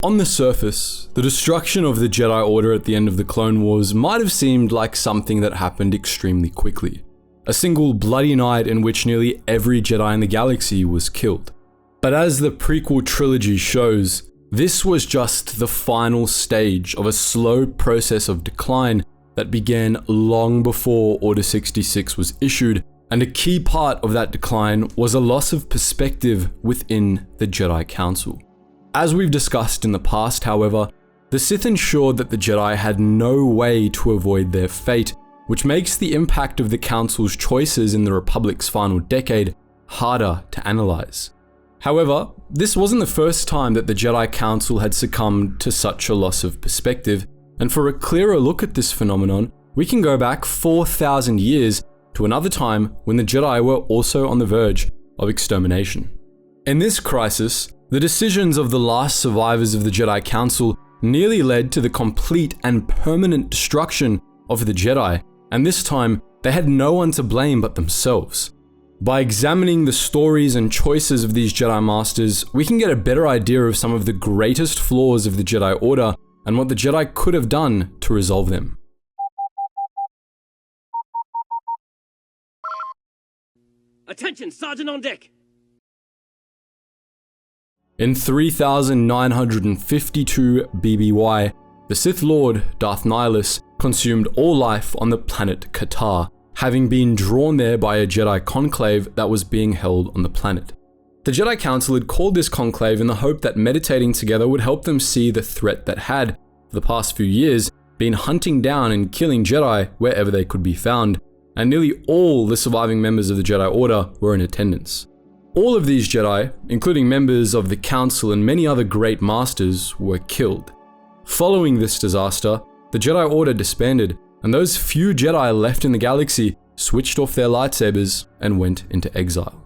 On the surface, the destruction of the Jedi Order at the end of the Clone Wars might have seemed like something that happened extremely quickly. A single bloody night in which nearly every Jedi in the galaxy was killed. But as the prequel trilogy shows, this was just the final stage of a slow process of decline that began long before Order 66 was issued, and a key part of that decline was a loss of perspective within the Jedi Council. As we've discussed in the past, however, the Sith ensured that the Jedi had no way to avoid their fate, which makes the impact of the Council's choices in the Republic's final decade harder to analyze. However, this wasn't the first time that the Jedi Council had succumbed to such a loss of perspective, and for a clearer look at this phenomenon, we can go back 4,000 years to another time when the Jedi were also on the verge of extermination. In this crisis, the decisions of the last survivors of the Jedi Council nearly led to the complete and permanent destruction of the Jedi, and this time they had no one to blame but themselves. By examining the stories and choices of these Jedi Masters, we can get a better idea of some of the greatest flaws of the Jedi Order and what the Jedi could have done to resolve them. Attention, Sergeant on deck! In 3952 BBY, the Sith Lord, Darth Nihilus, consumed all life on the planet Katar, having been drawn there by a Jedi conclave that was being held on the planet. The Jedi Council had called this conclave in the hope that meditating together would help them see the threat that had, for the past few years, been hunting down and killing Jedi wherever they could be found, and nearly all the surviving members of the Jedi Order were in attendance. All of these Jedi, including members of the Council and many other great masters, were killed. Following this disaster, the Jedi Order disbanded, and those few Jedi left in the galaxy switched off their lightsabers and went into exile.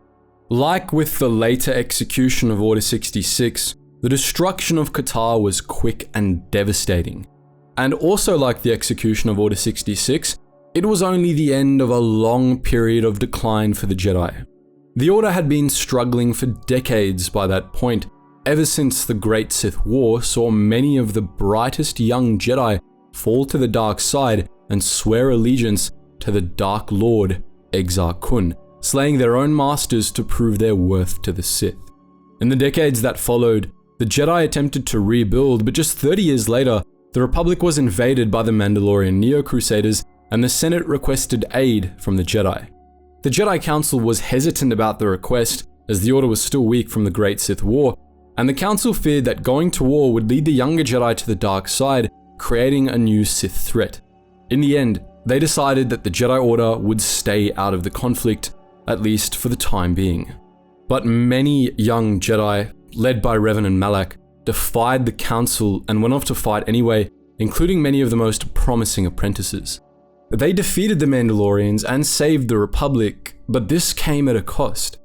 Like with the later execution of Order 66, the destruction of Katar was quick and devastating. And also like the execution of Order 66, it was only the end of a long period of decline for the Jedi. The Order had been struggling for decades by that point, ever since the Great Sith War saw many of the brightest young Jedi fall to the dark side and swear allegiance to the Dark Lord, Exar Kun, slaying their own masters to prove their worth to the Sith. In the decades that followed, the Jedi attempted to rebuild, but just 30 years later, the Republic was invaded by the Mandalorian Neo-Crusaders, and the Senate requested aid from the Jedi. The Jedi Council was hesitant about the request, as the Order was still weak from the Great Sith War, and the Council feared that going to war would lead the younger Jedi to the dark side, creating a new Sith threat. In the end, they decided that the Jedi Order would stay out of the conflict, at least for the time being. But many young Jedi, led by Revan and Malak, defied the Council and went off to fight anyway, including many of the most promising apprentices. They defeated the Mandalorians and saved the Republic, but this came at a cost.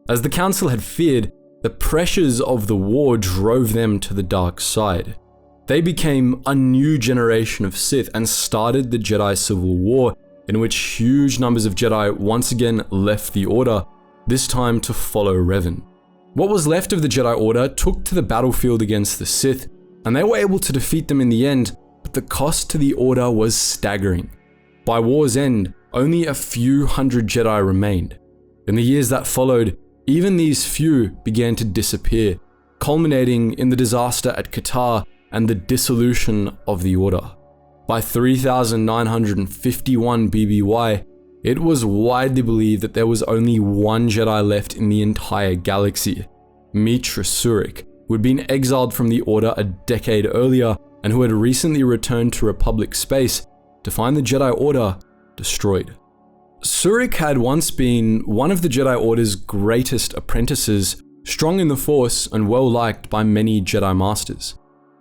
As the Council had feared, the pressures of the war drove them to the dark side. They became a new generation of Sith and started the Jedi Civil War, in which huge numbers of Jedi once again left the Order, this time to follow Revan. What was left of the Jedi Order took to the battlefield against the Sith, and they were able to defeat them in the end, but the cost to the Order was staggering. By war's end, only a few hundred Jedi remained. In the years that followed, even these few began to disappear, culminating in the disaster at Katar and the dissolution of the Order. By 3951 BBY, it was widely believed that there was only one Jedi left in the entire galaxy, Mitra Surik, who had been exiled from the Order a decade earlier and who had recently returned to Republic space to find the Jedi Order destroyed. Surik had once been one of the Jedi Order's greatest apprentices, strong in the Force and well liked by many Jedi Masters.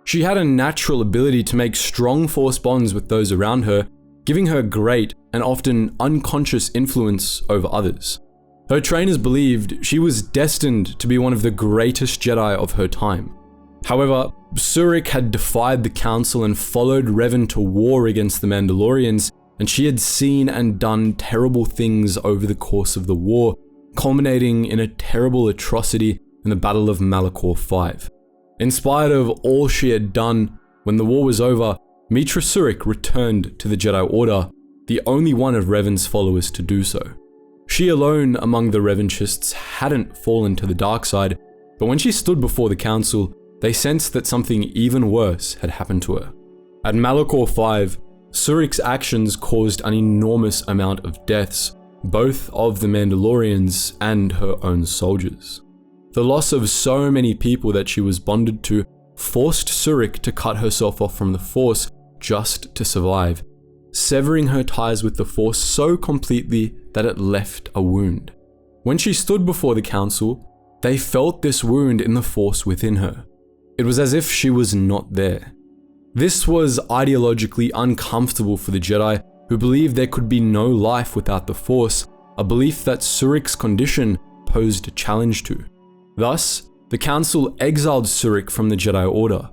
She had a natural ability to make strong Force bonds with those around her, giving her great and often unconscious influence over others. Her trainers believed she was destined to be one of the greatest Jedi of her time. However, Surik had defied the Council and followed Revan to war against the Mandalorians, and she had seen and done terrible things over the course of the war, culminating in a terrible atrocity in the Battle of Malachor V. In spite of all she had done, when the war was over, Mitra Surik returned to the Jedi Order, the only one of Revan's followers to do so. She alone among the Revanchists hadn't fallen to the dark side, but when she stood before the council, they sensed that something even worse had happened to her. At Malachor 5, Surik's actions caused an enormous amount of deaths, both of the Mandalorians and her own soldiers. The loss of so many people that she was bonded to forced Surik to cut herself off from the Force just to survive, severing her ties with the Force so completely that it left a wound. When she stood before the council, they felt this wound in the Force within her. It was as if she was not there. This was ideologically uncomfortable for the Jedi, who believed there could be no life without the Force, a belief that Surik's condition posed a challenge to. Thus, the council exiled Surik from the Jedi Order.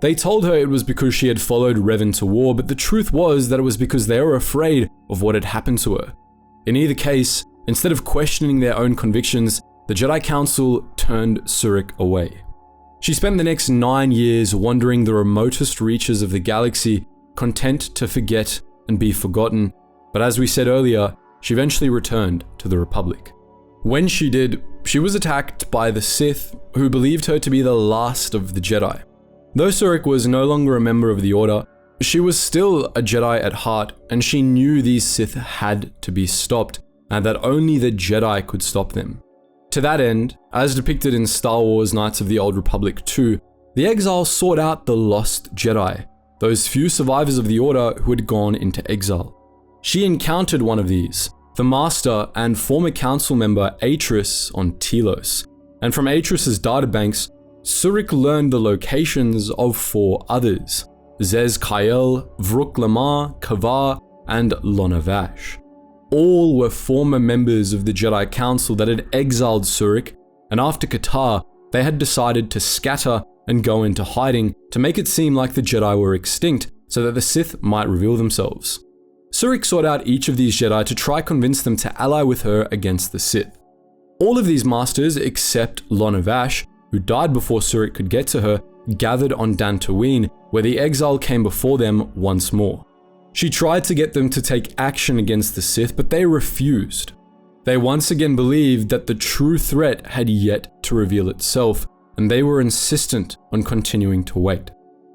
They told her it was because she had followed Revan to war, but the truth was that it was because they were afraid of what had happened to her. In either case, instead of questioning their own convictions, the Jedi Council turned Surik away. She spent the next 9 years wandering the remotest reaches of the galaxy, content to forget and be forgotten, but as we said earlier, she eventually returned to the Republic. When she did, she was attacked by the Sith, who believed her to be the last of the Jedi. Though Surik was no longer a member of the Order, she was still a Jedi at heart, and she knew these Sith had to be stopped, and that only the Jedi could stop them. To that end, as depicted in Star Wars Knights of the Old Republic 2, the exile sought out the Lost Jedi, those few survivors of the Order who had gone into exile. She encountered one of these, the Master and former council member Atris on Telos, and from Atris's databanks, Surik learned the locations of 4 others: Zez-Kai Ell, Vrook Lamar, Kavar, and Lonavash. All were former members of the Jedi Council that had exiled Surik, and after Qatar, they had decided to scatter and go into hiding to make it seem like the Jedi were extinct so that the Sith might reveal themselves. Surik sought out each of these Jedi to try convince them to ally with her against the Sith. All of these masters, except Lonavash, who died before Surik could get to her, gathered on Dantooine, where the exile came before them once more. She tried to get them to take action against the Sith, but they refused. They once again believed that the true threat had yet to reveal itself, and they were insistent on continuing to wait.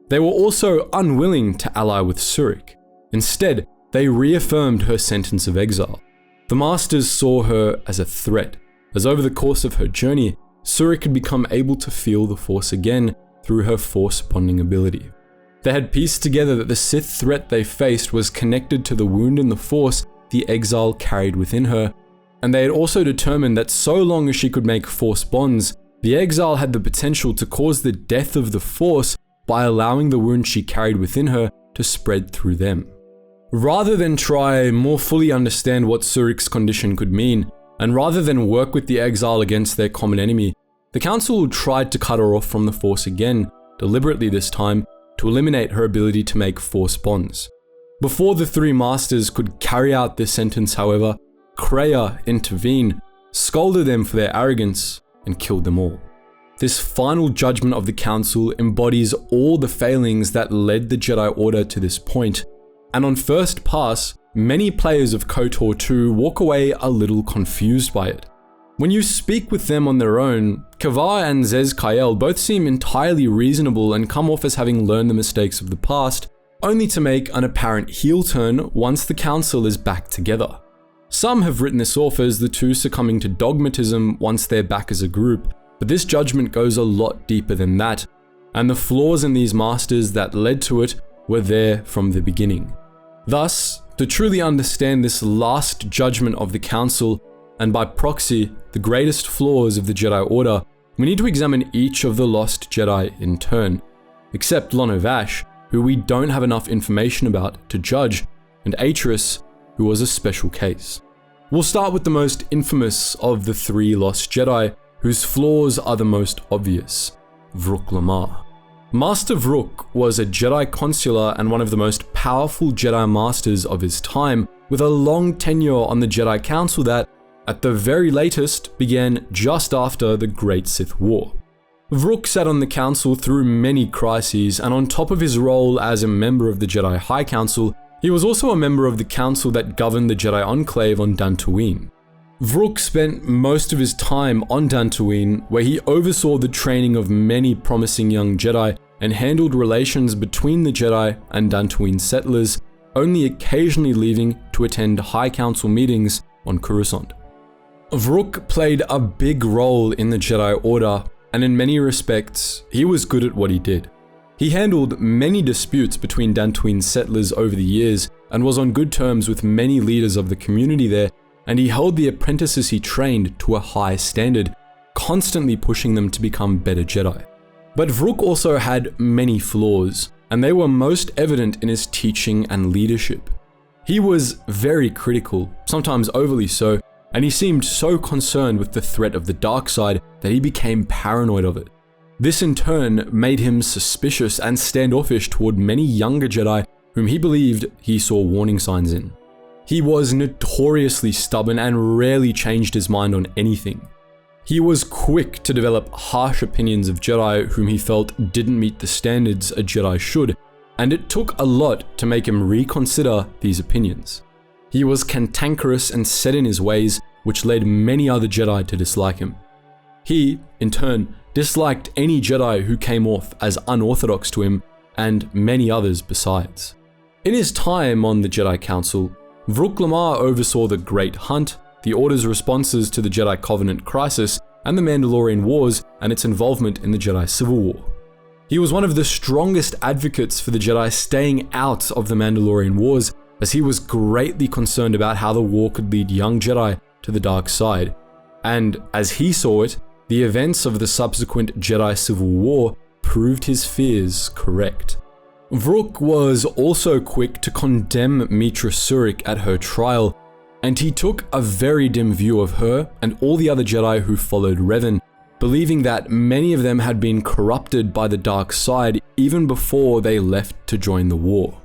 They were also unwilling to ally with Surik. Instead, they reaffirmed her sentence of exile. The Masters saw her as a threat, as over the course of her journey, Surik had become able to feel the Force again through her Force bonding ability. They had pieced together that the Sith threat they faced was connected to the wound in the Force the exile carried within her, and they had also determined that so long as she could make Force bonds, the exile had the potential to cause the death of the Force by allowing the wound she carried within her to spread through them. Rather than try more fully understand what Surik's condition could mean, and rather than work with the exile against their common enemy, the Council tried to cut her off from the Force again, deliberately this time, to eliminate her ability to make Force bonds. Before the 3 Masters could carry out this sentence, however, Kreia intervened, scolded them for their arrogance, and killed them all. This final judgment of the Council embodies all the failings that led the Jedi Order to this point, and on first pass, many players of KOTOR 2 walk away a little confused by it. When you speak with them on their own, Kavar and Zez-Kai Ell both seem entirely reasonable and come off as having learned the mistakes of the past, only to make an apparent heel turn once the Council is back together. Some have written this off as the two succumbing to dogmatism once they're back as a group, but this judgment goes a lot deeper than that, and the flaws in these masters that led to it were there from the beginning. Thus, to truly understand this last judgment of the Council, and by proxy, the greatest flaws of the Jedi Order, we need to examine each of the Lost Jedi in turn, except Lonavash, who we don't have enough information about to judge, and Atris, who was a special case. We'll start with the most infamous of the 3 Lost Jedi, whose flaws are the most obvious: Vrook Lamar. Master Vrook was a Jedi consular and one of the most powerful Jedi Masters of his time, with a long tenure on the Jedi Council that, at the very latest, began just after the Great Sith War. Vrook sat on the council through many crises, and on top of his role as a member of the Jedi High Council, he was also a member of the council that governed the Jedi Enclave on Dantooine. Vrook spent most of his time on Dantooine, where he oversaw the training of many promising young Jedi and handled relations between the Jedi and Dantooine settlers, only occasionally leaving to attend High Council meetings on Coruscant. Vrook played a big role in the Jedi Order, and in many respects, he was good at what he did. He handled many disputes between Dantooine settlers over the years and was on good terms with many leaders of the community there, and he held the apprentices he trained to a high standard, constantly pushing them to become better Jedi. But Vrook also had many flaws, and they were most evident in his teaching and leadership. He was very critical, sometimes overly so, and he seemed so concerned with the threat of the dark side that he became paranoid of it. This in turn made him suspicious and standoffish toward many younger Jedi whom he believed he saw warning signs in. He was notoriously stubborn and rarely changed his mind on anything. He was quick to develop harsh opinions of Jedi whom he felt didn't meet the standards a Jedi should, and it took a lot to make him reconsider these opinions. He was cantankerous and set in his ways, which led many other Jedi to dislike him. He, in turn, disliked any Jedi who came off as unorthodox to him, and many others besides. In his time on the Jedi Council, Vrook Lamar oversaw the Great Hunt, the Order's responses to the Jedi Covenant crisis, and the Mandalorian Wars and its involvement in the Jedi Civil War. He was one of the strongest advocates for the Jedi staying out of the Mandalorian Wars, as he was greatly concerned about how the war could lead young Jedi to the dark side, and as he saw it, the events of the subsequent Jedi Civil War proved his fears correct. Vrook was also quick to condemn Mitra Surik at her trial, and he took a very dim view of her and all the other Jedi who followed Revan, believing that many of them had been corrupted by the dark side even before they left to join the war.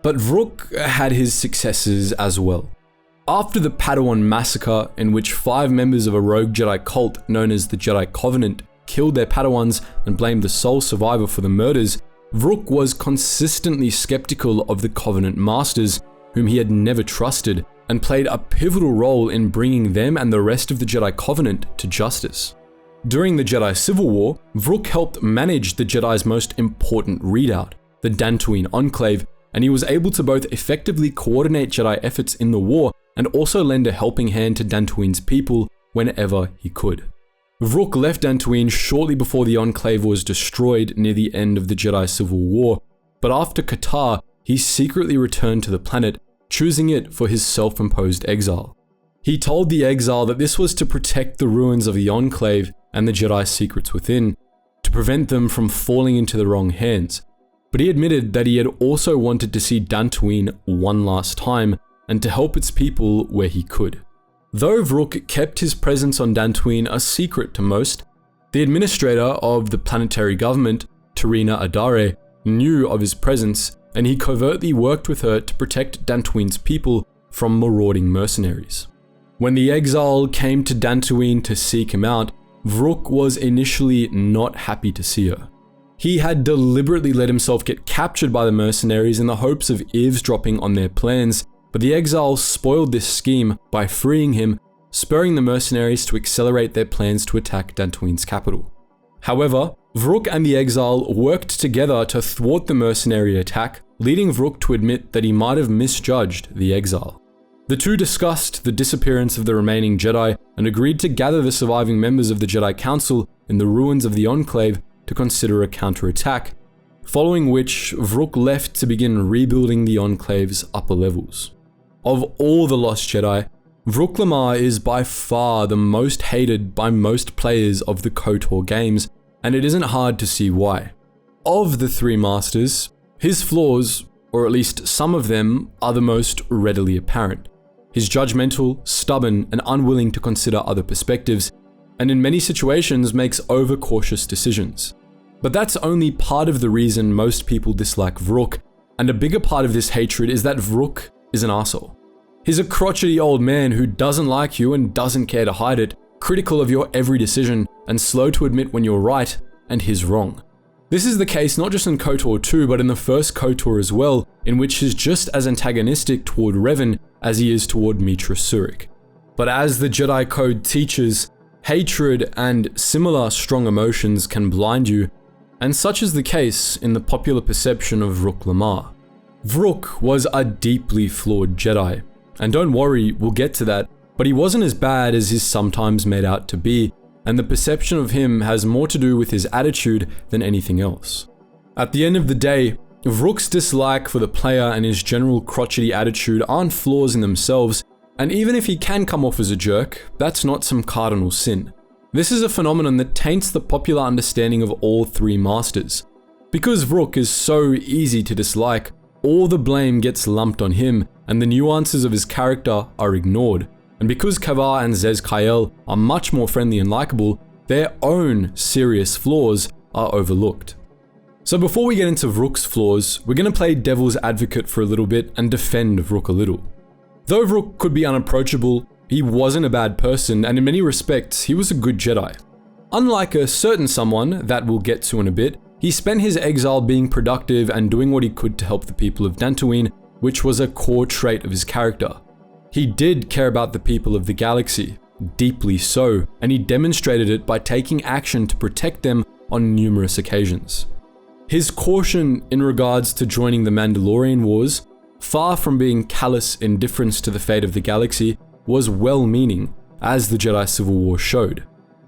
But Vrook had his successes as well. After the Padawan massacre, in which 5 members of a rogue Jedi cult known as the Jedi Covenant killed their Padawans and blamed the sole survivor for the murders, Vrook was consistently skeptical of the Covenant Masters, whom he had never trusted, and played a pivotal role in bringing them and the rest of the Jedi Covenant to justice. During the Jedi Civil War, Vrook helped manage the Jedi's most important redoubt, the Dantooine Enclave, and he was able to both effectively coordinate Jedi efforts in the war and also lend a helping hand to Dantooine's people whenever he could. Vrook left Dantooine shortly before the Enclave was destroyed near the end of the Jedi Civil War, but after Katar, he secretly returned to the planet, choosing it for his self-imposed exile. He told the exile that this was to protect the ruins of the Enclave and the Jedi secrets within, to prevent them from falling into the wrong hands, but he admitted that he had also wanted to see Dantooine one last time and to help its people where he could. Though Vrook kept his presence on Dantooine a secret to most, the administrator of the planetary government, Tarina Adare, knew of his presence, and he covertly worked with her to protect Dantooine's people from marauding mercenaries. When the exile came to Dantooine to seek him out, Vrook was initially not happy to see her. He had deliberately let himself get captured by the mercenaries in the hopes of eavesdropping on their plans, but the exile spoiled this scheme by freeing him, spurring the mercenaries to accelerate their plans to attack Dantooine's capital. However, Vrook and the exile worked together to thwart the mercenary attack, leading Vrook to admit that he might have misjudged the exile. The two discussed the disappearance of the remaining Jedi and agreed to gather the surviving members of the Jedi Council in the ruins of the Enclave to consider a counterattack, following which Vrook left to begin rebuilding the Enclave's upper levels. Of all the Lost Jedi, Vrook Lamar is by far the most hated by most players of the KOTOR games, and it isn't hard to see why. Of the 3 masters, his flaws, or at least some of them, are the most readily apparent. He's judgmental, stubborn, and unwilling to consider other perspectives, and in many situations makes overcautious decisions. But that's only part of the reason most people dislike Vrook, and a bigger part of this hatred is that Vrook is an arsehole. He's a crotchety old man who doesn't like you and doesn't care to hide it, critical of your every decision, and slow to admit when you're right and he's wrong. This is the case not just in KOTOR 2, but in the first KOTOR as well, in which he's just as antagonistic toward Revan as he is toward Mitra Surik. But as the Jedi Code teaches, hatred and similar strong emotions can blind you, and such is the case in the popular perception of Vrook Lamar. Vrook was a deeply flawed Jedi, and don't worry, we'll get to that, but he wasn't as bad as he's sometimes made out to be, and the perception of him has more to do with his attitude than anything else. At the end of the day, Vrook's dislike for the player and his general crotchety attitude aren't flaws in themselves, and even if he can come off as a jerk, that's not some cardinal sin. This is a phenomenon that taints the popular understanding of all three masters. Because Vrook is so easy to dislike, all the blame gets lumped on him, and the nuances of his character are ignored. And because Kavar and Zez-Kai Ell are much more friendly and likable, their own serious flaws are overlooked. So before we get into Vrook's flaws, we're going to play devil's advocate for a little bit and defend Vrook a little. Though Vrook could be unapproachable, he wasn't a bad person, and in many respects, he was a good Jedi. Unlike a certain someone that we'll get to in a bit, he spent his exile being productive and doing what he could to help the people of Dantooine, which was a core trait of his character. He did care about the people of the galaxy, deeply so, and he demonstrated it by taking action to protect them on numerous occasions. His caution in regards to joining the Mandalorian Wars, far from being callous indifference to the fate of the galaxy, was well-meaning, as the Jedi Civil War showed.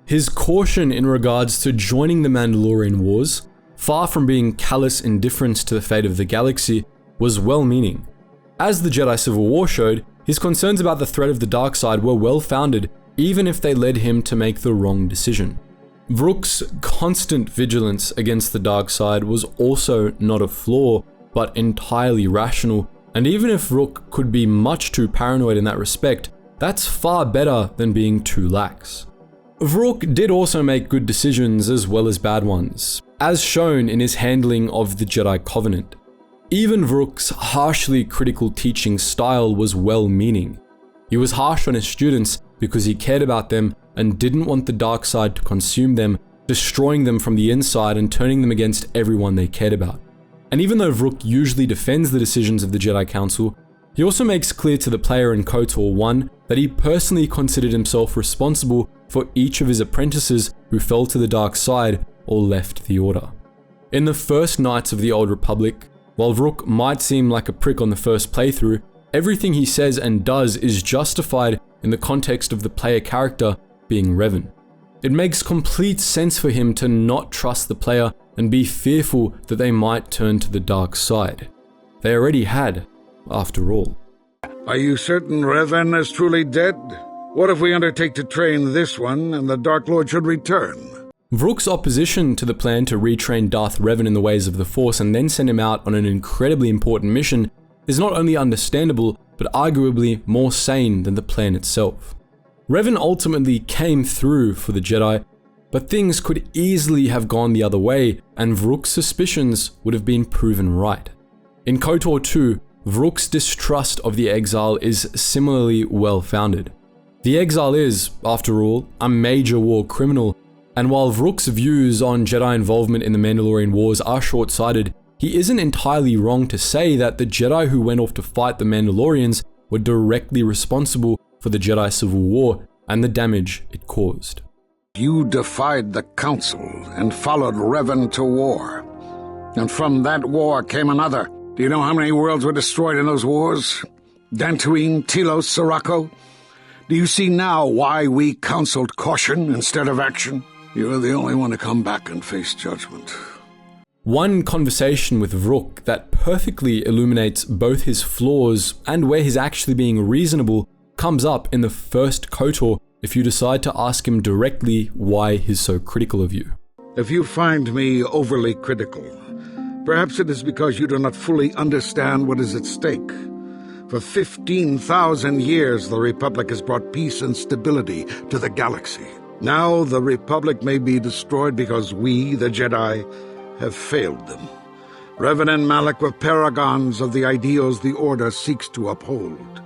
His caution in regards to joining the Mandalorian Wars, far from being callous indifference to the fate of the galaxy, was well-meaning. As the Jedi Civil War showed, his concerns about the threat of the dark side were well-founded, even if they led him to make the wrong decision. Vrook's constant vigilance against the dark side was also not a flaw, but entirely rational, and even if Vrook could be much too paranoid in that respect, that's far better than being too lax. Vrook did also make good decisions as well as bad ones, as shown in his handling of the Jedi Covenant. Even Vrook's harshly critical teaching style was well-meaning. He was harsh on his students because he cared about them and didn't want the dark side to consume them, destroying them from the inside and turning them against everyone they cared about. And even though Vrook usually defends the decisions of the Jedi Council, he also makes clear to the player in KOTOR 1 that he personally considered himself responsible for each of his apprentices who fell to the dark side or left the Order. In the first Knights of the Old Republic, while Vrook might seem like a prick on the first playthrough, everything he says and does is justified in the context of the player character being Revan. It makes complete sense for him to not trust the player and be fearful that they might turn to the dark side. They already had, after all. Are you certain Revan is truly dead? What if we undertake to train this one and the Dark Lord should return? Vrook's opposition to the plan to retrain Darth Revan in the ways of the Force and then send him out on an incredibly important mission is not only understandable, but arguably more sane than the plan itself. Revan ultimately came through for the Jedi, but things could easily have gone the other way, and Vrook's suspicions would have been proven right. In KOTOR 2, Vrook's distrust of the exile is similarly well-founded. The exile is, after all, a major war criminal, and while Vrook's views on Jedi involvement in the Mandalorian Wars are short-sighted, he isn't entirely wrong to say that the Jedi who went off to fight the Mandalorians were directly responsible for the Jedi Civil War and the damage it caused. You defied the Council and followed Revan to war. And from that war came another. Do you know how many worlds were destroyed in those wars? Dantooine, Telos, Sirocco? Do you see now why we counseled caution instead of action? You're the only one to come back and face judgment. One conversation with Vrook that perfectly illuminates both his flaws and where he's actually being reasonable comes up in the first KOTOR if you decide to ask him directly why he's so critical of you. If you find me overly critical, perhaps it is because you do not fully understand what is at stake. For 15,000 years, the Republic has brought peace and stability to the galaxy. Now the Republic may be destroyed because we, the Jedi, have failed them. Revan and Malak were paragons of the ideals the Order seeks to uphold,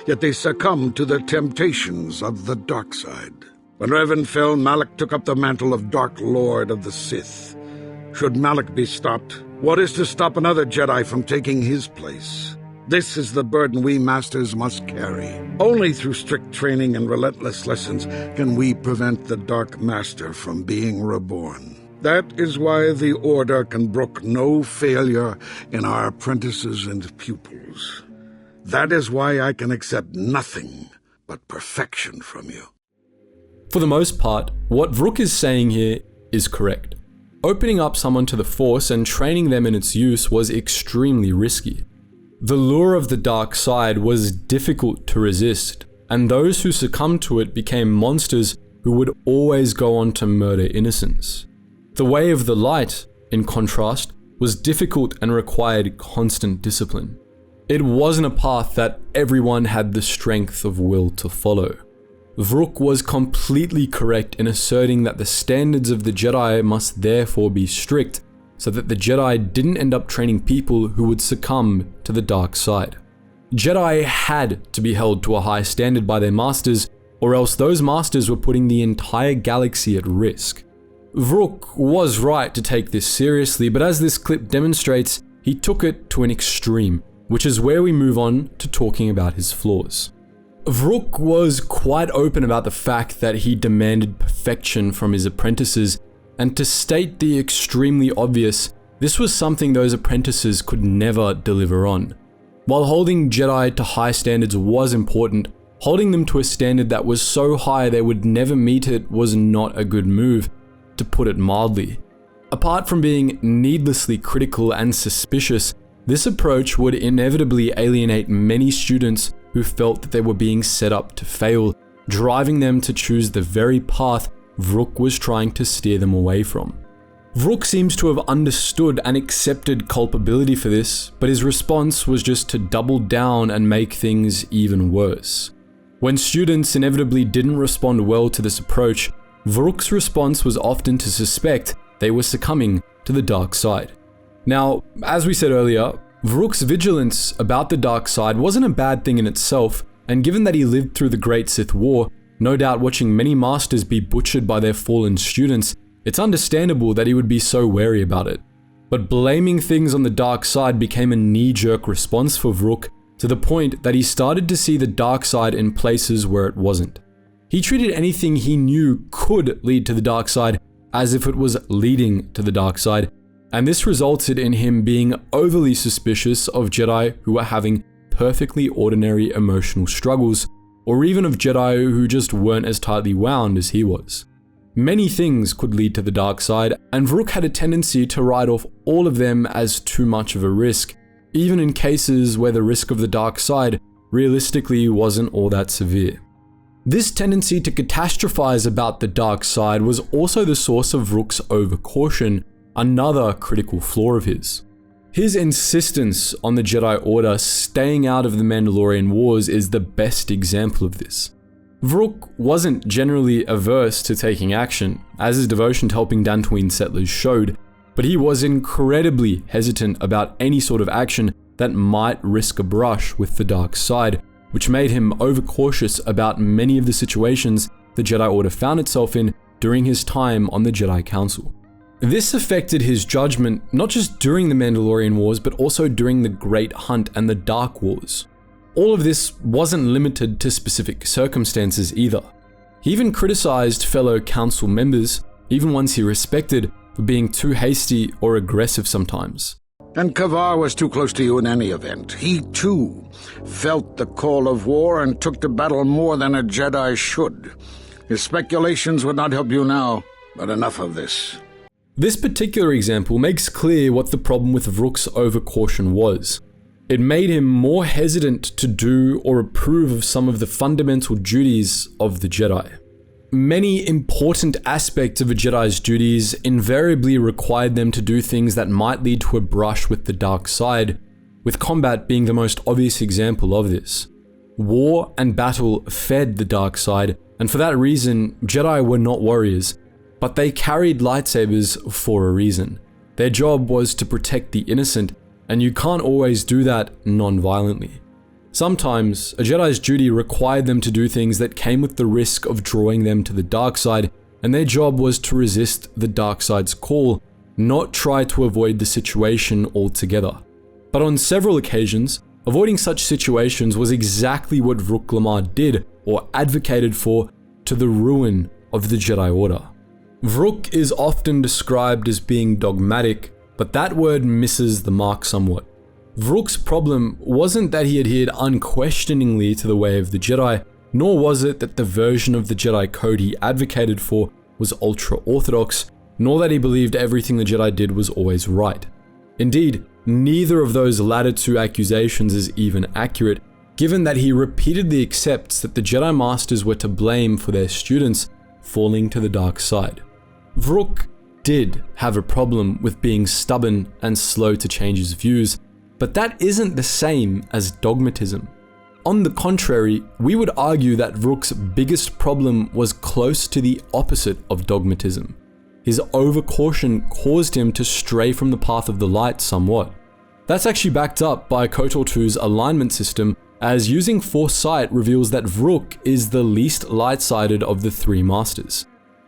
yet they succumb to the temptations of the dark side. When Revan fell, Malak took up the mantle of Dark Lord of the Sith. Should Malak be stopped, what is to stop another Jedi from taking his place? This is the burden we Masters must carry. Only through strict training and relentless lessons can we prevent the Dark Master from being reborn. That is why the Order can brook no failure in our apprentices and pupils. That is why I can accept nothing but perfection from you. For the most part, what Vrook is saying here is correct. Opening up someone to the Force and training them in its use was extremely risky. The lure of the dark side was difficult to resist, and those who succumbed to it became monsters who would always go on to murder innocents. The way of the light, in contrast, was difficult and required constant discipline. It wasn't a path that everyone had the strength of will to follow. Vrook was completely correct in asserting that the standards of the Jedi must therefore be strict, so that the Jedi didn't end up training people who would succumb to the dark side. Jedi had to be held to a high standard by their masters, or else those masters were putting the entire galaxy at risk. Vrook was right to take this seriously, but as this clip demonstrates, he took it to an extreme, which is where we move on to talking about his flaws. Vrook was quite open about the fact that he demanded perfection from his apprentices, and to state the extremely obvious, this was something those apprentices could never deliver on. While holding Jedi to high standards was important, holding them to a standard that was so high they would never meet it was not a good move, to put it mildly. Apart from being needlessly critical and suspicious, this approach would inevitably alienate many students who felt that they were being set up to fail, driving them to choose the very path Vrook was trying to steer them away from. Vrook seems to have understood and accepted culpability for this, but his response was just to double down and make things even worse. When students inevitably didn't respond well to this approach, Vrook's response was often to suspect they were succumbing to the dark side. Now, as we said earlier, Vrook's vigilance about the dark side wasn't a bad thing in itself, and given that he lived through the Great Sith War, no doubt watching many masters be butchered by their fallen students, it's understandable that he would be so wary about it. But blaming things on the dark side became a knee-jerk response for Vrook, to the point that he started to see the dark side in places where it wasn't. He treated anything he knew could lead to the dark side as if it was leading to the dark side, and this resulted in him being overly suspicious of Jedi who were having perfectly ordinary emotional struggles, or even of Jedi who just weren't as tightly wound as he was. Many things could lead to the dark side, and Vrook had a tendency to write off all of them as too much of a risk, even in cases where the risk of the dark side realistically wasn't all that severe. This tendency to catastrophize about the dark side was also the source of Vrook's overcaution, another critical flaw of his. His insistence on the Jedi Order staying out of the Mandalorian Wars is the best example of this. Vrook wasn't generally averse to taking action, as his devotion to helping Dantooine settlers showed, but he was incredibly hesitant about any sort of action that might risk a brush with the dark side, which made him overcautious about many of the situations the Jedi Order found itself in during his time on the Jedi Council. This affected his judgment not just during the Mandalorian Wars, but also during the Great Hunt and the Dark Wars. All of this wasn't limited to specific circumstances either. He even criticized fellow council members, even ones he respected, for being too hasty or aggressive sometimes. And Kavar was too close to you in any event. He, too, felt the call of war and took to battle more than a Jedi should. His speculations would not help you now, but enough of this. This particular example makes clear what the problem with Vrook's overcaution was. It made him more hesitant to do or approve of some of the fundamental duties of the Jedi. Many important aspects of a Jedi's duties invariably required them to do things that might lead to a brush with the dark side, with combat being the most obvious example of this. War and battle fed the dark side, and for that reason, Jedi were not warriors, but they carried lightsabers for a reason. Their job was to protect the innocent, and you can't always do that non-violently. Sometimes, a Jedi's duty required them to do things that came with the risk of drawing them to the dark side, and their job was to resist the dark side's call, not try to avoid the situation altogether. But on several occasions, avoiding such situations was exactly what Vrook Lamar did or advocated for, to the ruin of the Jedi Order. Vrook is often described as being dogmatic, but that word misses the mark somewhat. Vrook's problem wasn't that he adhered unquestioningly to the way of the Jedi, nor was it that the version of the Jedi Code he advocated for was ultra-orthodox, nor that he believed everything the Jedi did was always right. Indeed, neither of those latter two accusations is even accurate, given that he repeatedly accepts that the Jedi Masters were to blame for their students falling to the dark side. Vrook did have a problem with being stubborn and slow to change his views, but that isn't the same as dogmatism. On the contrary, we would argue that Vrook's biggest problem was close to the opposite of dogmatism. His overcaution caused him to stray from the path of the light somewhat. That's actually backed up by KOTOR 2's alignment system, as using foresight reveals that Vrook is the least light-sided of the three masters.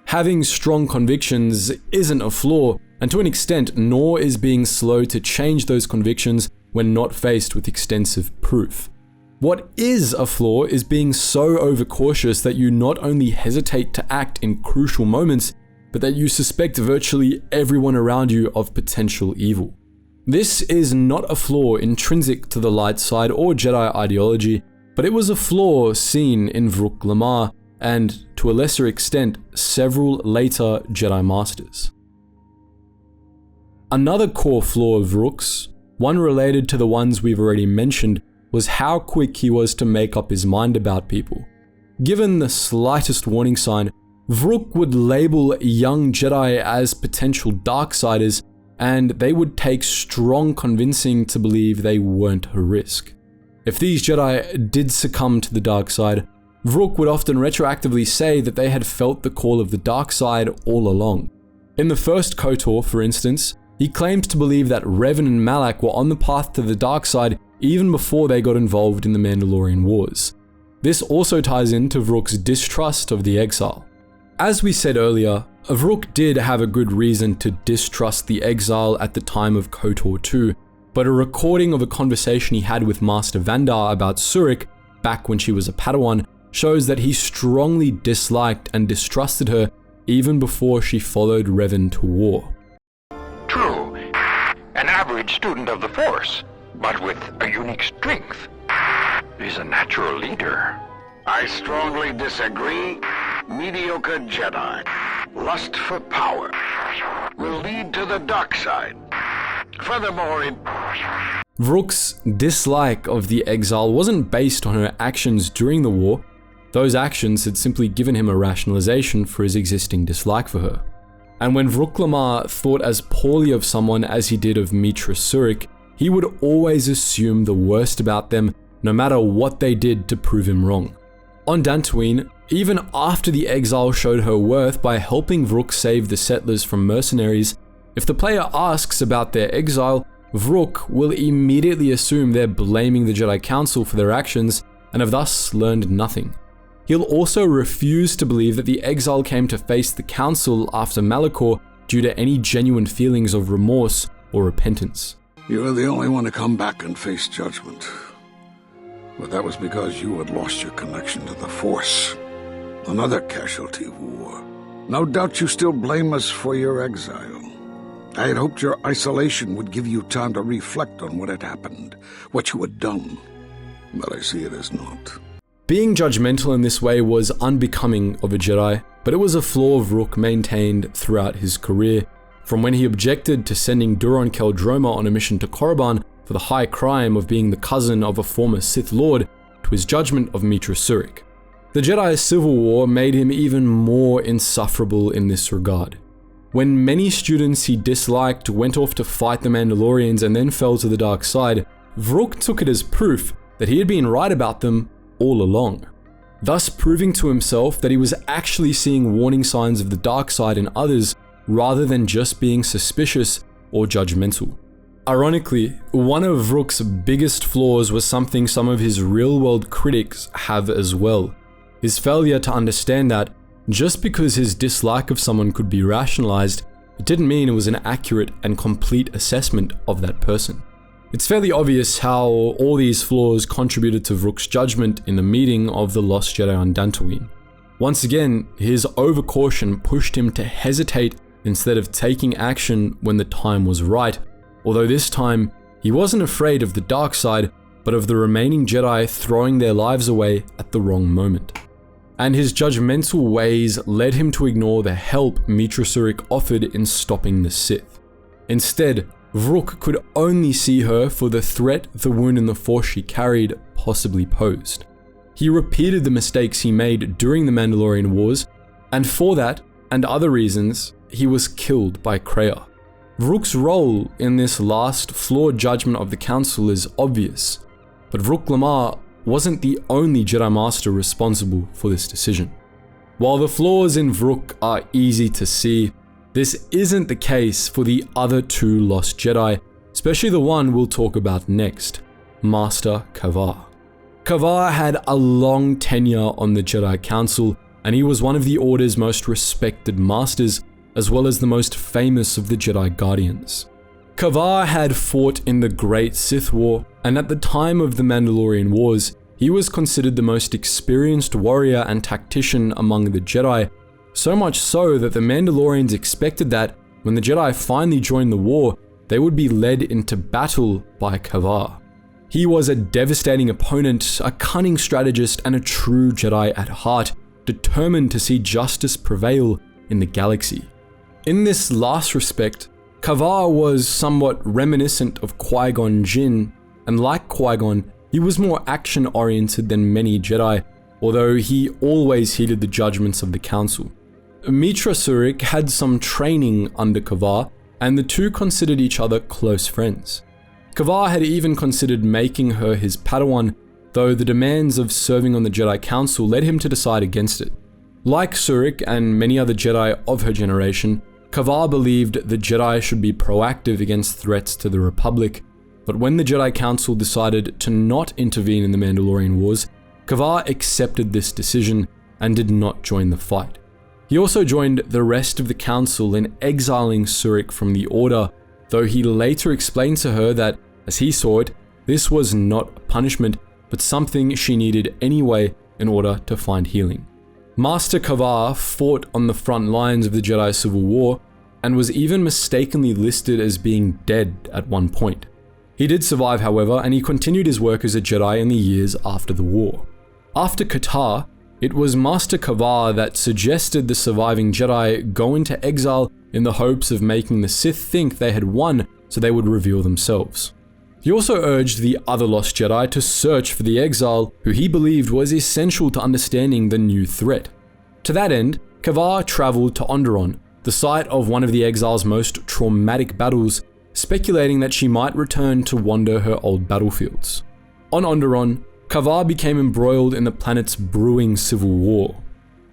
Having strong convictions isn't a flaw, and to an extent, nor is being slow to change those convictions when not faced with extensive proof. What is a flaw is being so overcautious that you not only hesitate to act in crucial moments, but that you suspect virtually everyone around you of potential evil. This is not a flaw intrinsic to the light side or Jedi ideology, but it was a flaw seen in Vrook Lamar and, to a lesser extent, several later Jedi Masters. Another core flaw of Vrook's, one related to the ones we've already mentioned, was how quick he was to make up his mind about people. Given the slightest warning sign, Vrook would label young Jedi as potential Darksiders, and they would take strong convincing to believe they weren't a risk. If these Jedi did succumb to the dark side, Vrook would often retroactively say that they had felt the call of the dark side all along. In the first KOTOR, for instance, he claimed to believe that Revan and Malak were on the path to the dark side even before they got involved in the Mandalorian Wars. This also ties into Vrook's distrust of the Exile. As we said earlier, Vrook did have a good reason to distrust the Exile at the time of KOTOR 2, but a recording of a conversation he had with Master Vandar about Surik, back when she was a Padawan, shows that he strongly disliked and distrusted her even before she followed Revan to war. True, an average student of the Force, but with a unique strength. He's a natural leader. I strongly disagree. Mediocre Jedi, lust for power, will lead to the dark side. Furthermore, Vrook's dislike of the Exile wasn't based on her actions during the war. Those actions had simply given him a rationalization for his existing dislike for her. And when Vrook Lamar thought as poorly of someone as he did of Mitra Surik, he would always assume the worst about them, no matter what they did to prove him wrong. On Dantooine, even after the Exile showed her worth by helping Vrook save the settlers from mercenaries, if the player asks about their exile, Vrook will immediately assume they're blaming the Jedi Council for their actions and have thus learned nothing. He'll also refuse to believe that the Exile came to face the Council after Malachor due to any genuine feelings of remorse or repentance. You were the only one to come back and face judgment. But that was because you had lost your connection to the Force. Another casualty of war. No doubt you still blame us for your exile. I had hoped your isolation would give you time to reflect on what had happened, what you had done. But I see it as not. Being judgmental in this way was unbecoming of a Jedi, but it was a flaw Vrook maintained throughout his career, from when he objected to sending Duron Keldroma on a mission to Korriban for the high crime of being the cousin of a former Sith Lord, to his judgment of Mitra Surik. The Jedi Civil War made him even more insufferable in this regard. When many students he disliked went off to fight the Mandalorians and then fell to the dark side, Vrook took it as proof that he had been right about them all along, thus proving to himself that he was actually seeing warning signs of the dark side in others rather than just being suspicious or judgmental. Ironically, one of Vrook's biggest flaws was something some of his real-world critics have as well: his failure to understand that just because his dislike of someone could be rationalized, it didn't mean it was an accurate and complete assessment of that person. It's fairly obvious how all these flaws contributed to Vrook's judgment in the meeting of the Lost Jedi on Dantooine. Once again, his overcaution pushed him to hesitate instead of taking action when the time was right, although this time, he wasn't afraid of the dark side, but of the remaining Jedi throwing their lives away at the wrong moment. And his judgmental ways led him to ignore the help Meetra Surik offered in stopping the Sith. Instead, Vrook could only see her for the threat the wound in the Force she carried possibly posed. He repeated the mistakes he made during the Mandalorian Wars, and for that, and other reasons, he was killed by Kreia. Vrook's role in this last flawed judgment of the Council is obvious, but Vrook Lamar wasn't the only Jedi Master responsible for this decision. While the flaws in Vrook are easy to see, this isn't the case for the other two Lost Jedi, especially the one we'll talk about next, Master Kavar. Kavar had a long tenure on the Jedi Council, and he was one of the Order's most respected masters, as well as the most famous of the Jedi Guardians. Kavar had fought in the Great Sith War, and at the time of the Mandalorian Wars, he was considered the most experienced warrior and tactician among the Jedi, so much so that the Mandalorians expected that, when the Jedi finally joined the war, they would be led into battle by Kavar. He was a devastating opponent, a cunning strategist, and a true Jedi at heart, determined to see justice prevail in the galaxy. In this last respect, Kavar was somewhat reminiscent of Qui-Gon Jinn, and like Qui-Gon, he was more action-oriented than many Jedi, although he always heeded the judgments of the Council. Meetra Surik had some training under Kavar, and the two considered each other close friends. Kavar had even considered making her his Padawan, though the demands of serving on the Jedi Council led him to decide against it. Like Surik and many other Jedi of her generation, Kavar believed the Jedi should be proactive against threats to the Republic, but when the Jedi Council decided to not intervene in the Mandalorian Wars, Kavar accepted this decision and did not join the fight. He also joined the rest of the Council in exiling Surik from the Order, though he later explained to her that, as he saw it, this was not a punishment, but something she needed anyway in order to find healing. Master Kavar fought on the front lines of the Jedi Civil War, and was even mistakenly listed as being dead at one point. He did survive, however, and he continued his work as a Jedi in the years after the war. After Qatar, it was Master Kavar that suggested the surviving Jedi go into exile in the hopes of making the Sith think they had won so they would reveal themselves. He also urged the other Lost Jedi to search for the exile, who he believed was essential to understanding the new threat. To that end, Kavar traveled to Onderon, the site of one of the exile's most traumatic battles, speculating that she might return to wander her old battlefields. On Onderon, Kavar became embroiled in the planet's brewing civil war.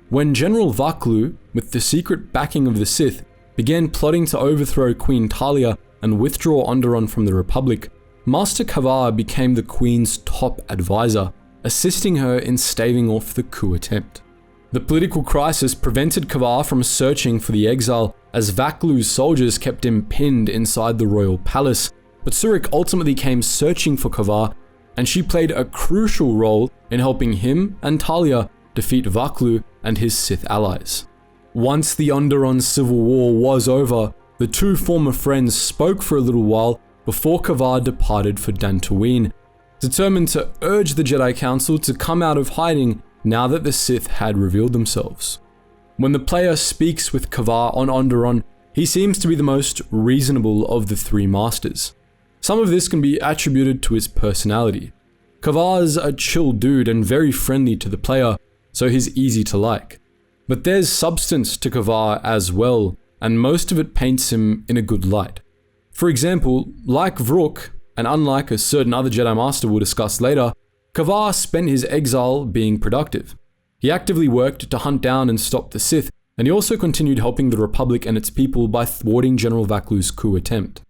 When General Vaklu, with the secret backing of the Sith, began plotting to overthrow Queen Talia and withdraw Onderon from the Republic, Master Kavar became the Queen's top advisor, assisting her in staving off the coup attempt. The political crisis prevented Kavar from searching for the exile, as Vaklu's soldiers kept him pinned inside the royal palace, but Surik ultimately came searching for Kavar, and she played a crucial role in helping him and Talia defeat Vaklu and his Sith allies. Once the Onderon civil war was over, the two former friends spoke for a little while before Kavar departed for Dantooine, determined to urge the Jedi Council to come out of hiding now that the Sith had revealed themselves. When the player speaks with Kavar on Onderon, he seems to be the most reasonable of the three masters. Some of this can be attributed to his personality. Kavar's a chill dude and very friendly to the player, so he's easy to like. But there's substance to Kavar as well, and most of it paints him in a good light. For example, like Vrook, and unlike a certain other Jedi Master we'll discuss later, Kavar spent his exile being productive. He actively worked to hunt down and stop the Sith, and he also continued helping the Republic and its people by thwarting General Vaklu's coup attempt.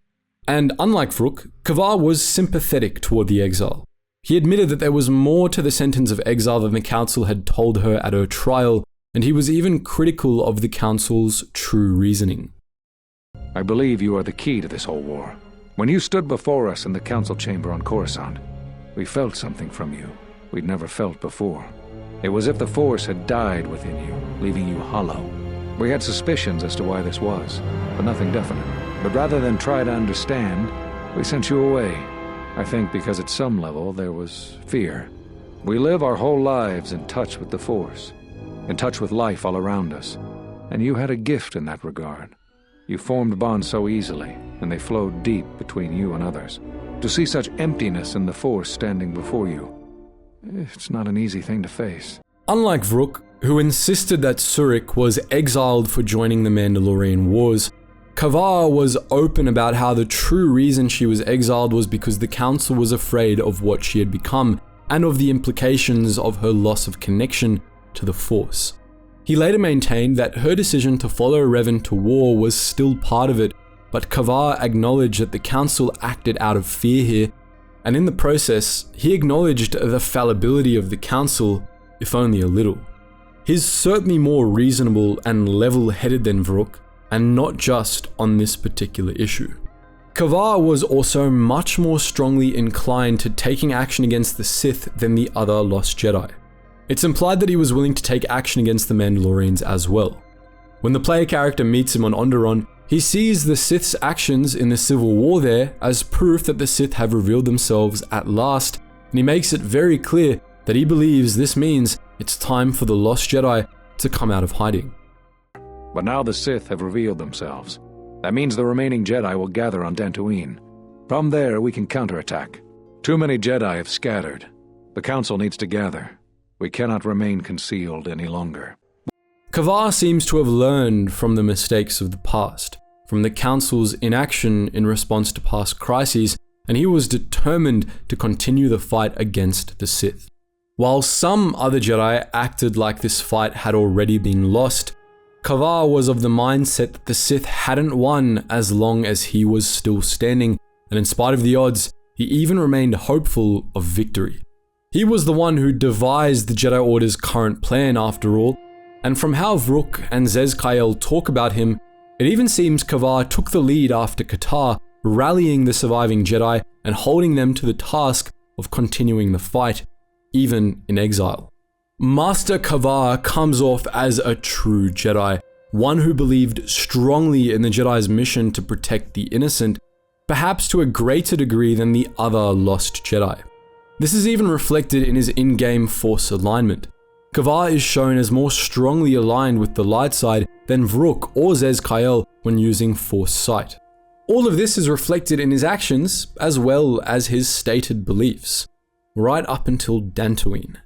And unlike Vrook, Kavar was sympathetic toward the exile. He admitted that there was more to the sentence of exile than the council had told her at her trial, and he was even critical of the council's true reasoning. I believe you are the key to this whole war. When you stood before us in the council chamber on Coruscant, we felt something from you we'd never felt before. It was as if the Force had died within you, leaving you hollow. We had suspicions as to why this was, but nothing definite. But rather than try to understand, we sent you away. I think because at some level there was fear. We live our whole lives in touch with the Force, in touch with life all around us, and you had a gift in that regard. You formed bonds so easily, and they flowed deep between you and others. To see such emptiness in the Force standing before you, it's not an easy thing to face. Unlike Vrook, who insisted that Surik was exiled for joining the Mandalorian Wars, Kavar was open about how the true reason she was exiled was because the Council was afraid of what she had become and of the implications of her loss of connection to the Force. He later maintained that her decision to follow Revan to war was still part of it, but Kavar acknowledged that the Council acted out of fear here, and in the process, he acknowledged the fallibility of the Council, if only a little. He's certainly more reasonable and level-headed than Vrook, and not just on this particular issue. Kavar was also much more strongly inclined to taking action against the Sith than the other Lost Jedi. It's implied that he was willing to take action against the Mandalorians as well. When the player character meets him on Onderon, he sees the Sith's actions in the Civil War there as proof that the Sith have revealed themselves at last, and he makes it very clear that he believes this means it's time for the Lost Jedi to come out of hiding. But now the Sith have revealed themselves. That means the remaining Jedi will gather on Dantooine. From there, we can counterattack. Too many Jedi have scattered. The Council needs to gather. We cannot remain concealed any longer. Kavar seems to have learned from the mistakes of the past, from the Council's inaction in response to past crises, and he was determined to continue the fight against the Sith. While some other Jedi acted like this fight had already been lost, Kavar was of the mindset that the Sith hadn't won as long as he was still standing, and in spite of the odds, he even remained hopeful of victory. He was the one who devised the Jedi Order's current plan after all, and from how Vrook and Zez-Kai Ell talk about him, it even seems Kavar took the lead after Qatar, rallying the surviving Jedi and holding them to the task of continuing the fight, even in exile. Master Kavar comes off as a true Jedi, one who believed strongly in the Jedi's mission to protect the innocent, perhaps to a greater degree than the other Lost Jedi. This is even reflected in his in-game Force alignment. Kavar is shown as more strongly aligned with the light side than Vrook or Zez-Kai Ell when using Force sight. All of this is reflected in his actions as well as his stated beliefs, right up until Dantooine.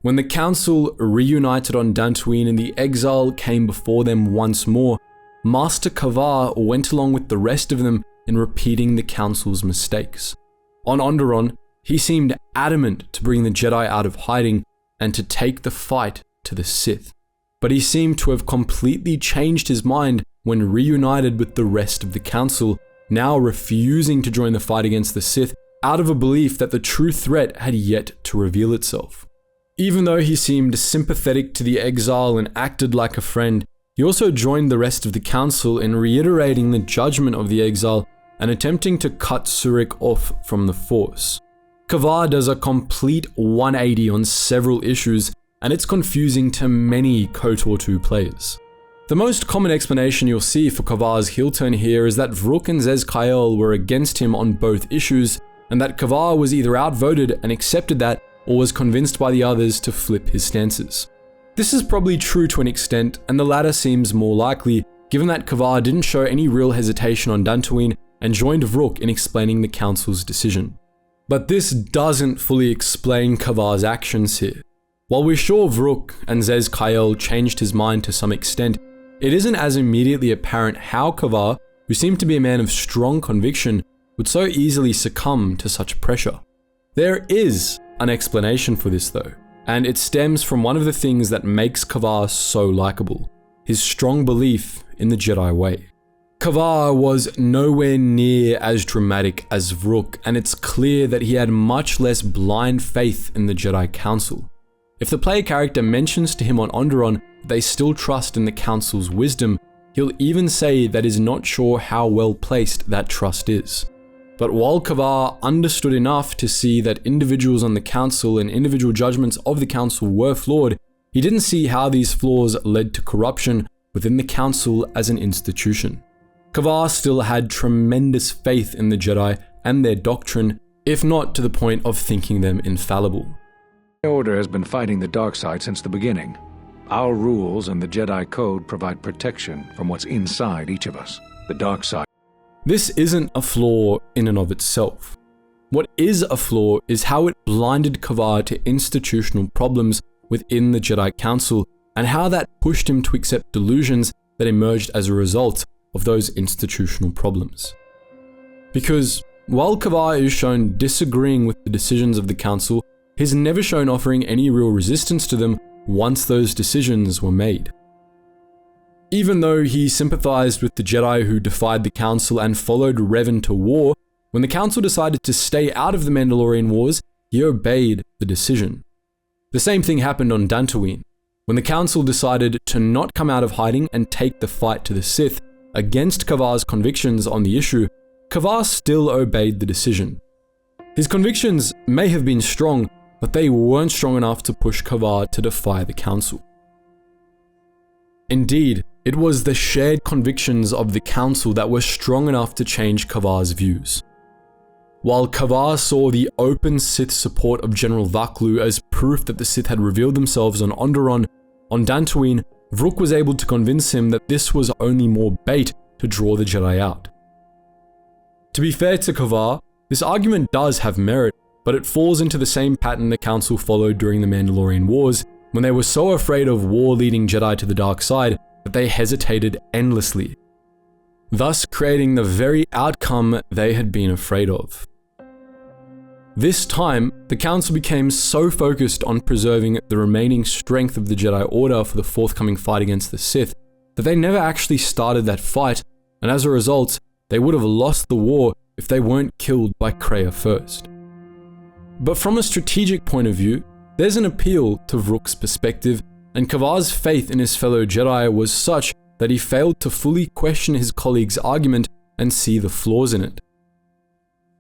When the Council reunited on Dantooine and the exile came before them once more, Master Kavar went along with the rest of them in repeating the Council's mistakes. On Onderon, he seemed adamant to bring the Jedi out of hiding and to take the fight to the Sith. But he seemed to have completely changed his mind when reunited with the rest of the Council, now refusing to join the fight against the Sith out of a belief that the true threat had yet to reveal itself. Even though he seemed sympathetic to the exile and acted like a friend, he also joined the rest of the Council in reiterating the judgment of the exile and attempting to cut Surik off from the Force. Kavar does a complete 180 on several issues, and it's confusing to many KOTOR 2 players. The most common explanation you'll see for Kavar's heel turn here is that Vrook and Zez-Kai Ell were against him on both issues, and that Kavar was either outvoted and accepted that, or was convinced by the others to flip his stances. This is probably true to an extent, and the latter seems more likely, given that Kavar didn't show any real hesitation on Dantooine and joined Vrook in explaining the Council's decision. But this doesn't fully explain Kavar's actions here. While we're sure Vrook and Zez-Kai Ell changed his mind to some extent, it isn't as immediately apparent how Kavar, who seemed to be a man of strong conviction, would so easily succumb to such pressure. There is an explanation for this though, and it stems from one of the things that makes Kavar so likable, his strong belief in the Jedi way. Kavar was nowhere near as dramatic as Vrook, and it's clear that he had much less blind faith in the Jedi Council. If the player character mentions to him on Onderon that they still trust in the Council's wisdom, he'll even say that he's not sure how well placed that trust is. But while Kavar understood enough to see that individuals on the Council and individual judgments of the Council were flawed, he didn't see how these flaws led to corruption within the Council as an institution. Kavar still had tremendous faith in the Jedi and their doctrine, if not to the point of thinking them infallible. The Order has been fighting the dark side since the beginning. Our rules and the Jedi Code provide protection from what's inside each of us, the dark side. This isn't a flaw in and of itself. What is a flaw is how it blinded Kavar to institutional problems within the Jedi Council, and how that pushed him to accept delusions that emerged as a result of those institutional problems. Because while Kavar is shown disagreeing with the decisions of the Council, he's never shown offering any real resistance to them once those decisions were made. Even though he sympathized with the Jedi who defied the Council and followed Revan to war, when the Council decided to stay out of the Mandalorian Wars, he obeyed the decision. The same thing happened on Dantooine. When the Council decided to not come out of hiding and take the fight to the Sith, against Kavar's convictions on the issue, Kavar still obeyed the decision. His convictions may have been strong, but they weren't strong enough to push Kavar to defy the Council. Indeed, it was the shared convictions of the Council that were strong enough to change Kavar's views. While Kavar saw the open Sith support of General Vaklu as proof that the Sith had revealed themselves on Onderon, on Dantooine, Vrook was able to convince him that this was only more bait to draw the Jedi out. To be fair to Kavar, this argument does have merit, but it falls into the same pattern the Council followed during the Mandalorian Wars, when they were so afraid of war leading Jedi to the dark side that they hesitated endlessly, thus creating the very outcome they had been afraid of. This time, the Council became so focused on preserving the remaining strength of the Jedi Order for the forthcoming fight against the Sith that they never actually started that fight, and as a result, they would have lost the war if they weren't killed by Kreia first. But from a strategic point of view, there's an appeal to Vrook's perspective, and Kavar's faith in his fellow Jedi was such that he failed to fully question his colleague's argument and see the flaws in it.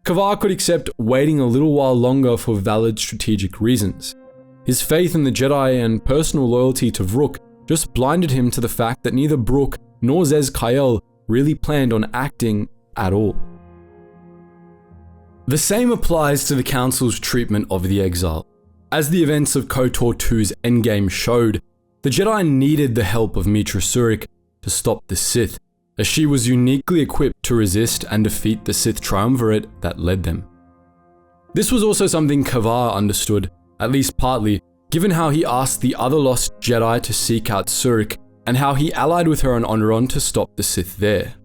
Kavar could accept waiting a little while longer for valid strategic reasons. His faith in the Jedi and personal loyalty to Vrook just blinded him to the fact that neither Brook nor Zez-Kai Ell really planned on acting at all. The same applies to the Council's treatment of the exile. As the events of KOTOR 2's endgame showed, the Jedi needed the help of Mitra Surik to stop the Sith, as she was uniquely equipped to resist and defeat the Sith triumvirate that led them. This was also something Kavar understood, at least partly, given how he asked the other Lost Jedi to seek out Surik, and how he allied with her on Onderon to stop the Sith there.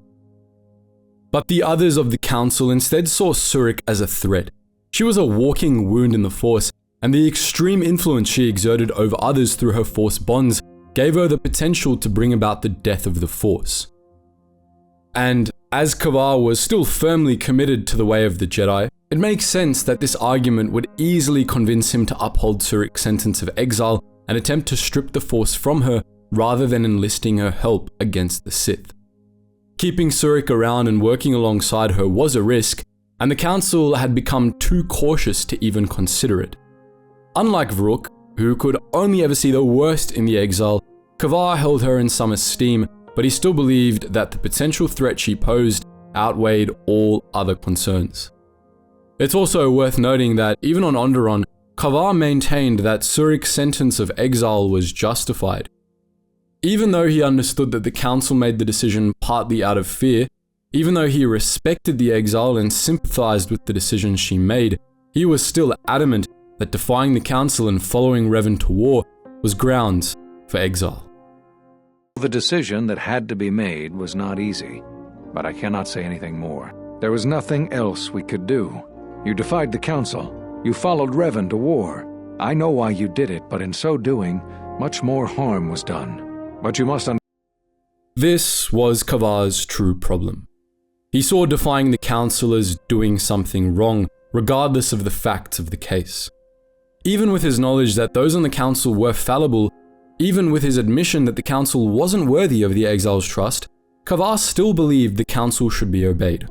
But the others of the Council instead saw Surik as a threat. She was a walking wound in the Force, and the extreme influence she exerted over others through her Force bonds gave her the potential to bring about the death of the Force. And as Kavar was still firmly committed to the way of the Jedi, it makes sense that this argument would easily convince him to uphold Surik's sentence of exile and attempt to strip the Force from her rather than enlisting her help against the Sith. Keeping Surik around and working alongside her was a risk, and the Council had become too cautious to even consider it. Unlike Vrook, who could only ever see the worst in the exile, Kavar held her in some esteem, but he still believed that the potential threat she posed outweighed all other concerns. It's also worth noting that even on Onderon, Kavar maintained that Surik's sentence of exile was justified. Even though he understood that the Council made the decision partly out of fear, even though he respected the exile and sympathized with the decisions she made, he was still adamant that defying the Council and following Revan to war was grounds for exile. The decision that had to be made was not easy, but I cannot say anything more. There was nothing else we could do. You defied the Council. You followed Revan to war. I know why you did it, but in so doing, much more harm was done. But you must This was Kavar's true problem. He saw defying the council as doing something wrong, regardless of the facts of the case. Even with his knowledge that those on the council were fallible, even with his admission that the council wasn't worthy of the exiles' trust, Kavar still believed the council should be obeyed.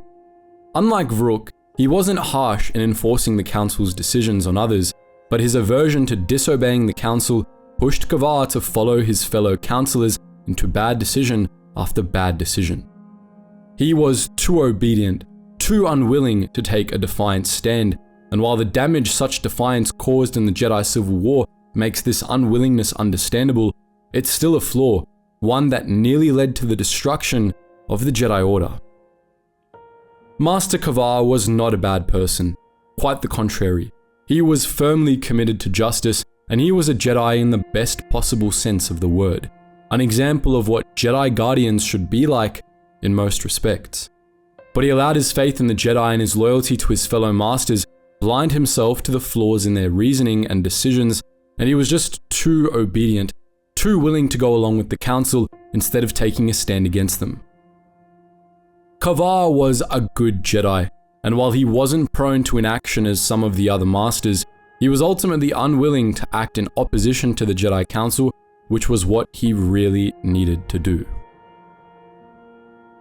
Unlike Vrook, he wasn't harsh in enforcing the council's decisions on others, but his aversion to disobeying the council pushed Kavar to follow his fellow councillors into bad decision after bad decision. He was too obedient, too unwilling to take a defiant stand, and while the damage such defiance caused in the Jedi Civil War makes this unwillingness understandable, it's still a flaw, one that nearly led to the destruction of the Jedi Order. Master Kavar was not a bad person, quite the contrary. He was firmly committed to justice, and he was a Jedi in the best possible sense of the word, an example of what Jedi Guardians should be like in most respects. But he allowed his faith in the Jedi and his loyalty to his fellow masters blind himself to the flaws in their reasoning and decisions, and he was just too obedient, too willing to go along with the council instead of taking a stand against them. Kavar was a good Jedi, and while he wasn't prone to inaction as some of the other masters, he was ultimately unwilling to act in opposition to the Jedi Council, which was what he really needed to do.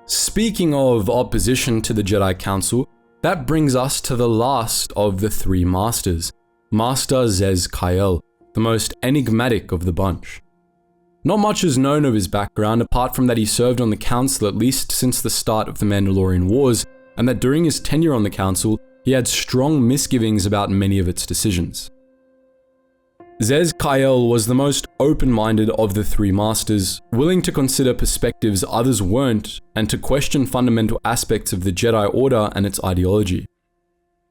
Speaking of opposition to the Jedi Council, that brings us to the last of the three masters, Master Zez-Kai Ell, the most enigmatic of the bunch. Not much is known of his background apart from that he served on the council at least since the start of the Mandalorian Wars, and that during his tenure on the council, he had strong misgivings about many of its decisions. Zez-Kai Ell was the most open-minded of the three masters, willing to consider perspectives others weren't, and to question fundamental aspects of the Jedi Order and its ideology.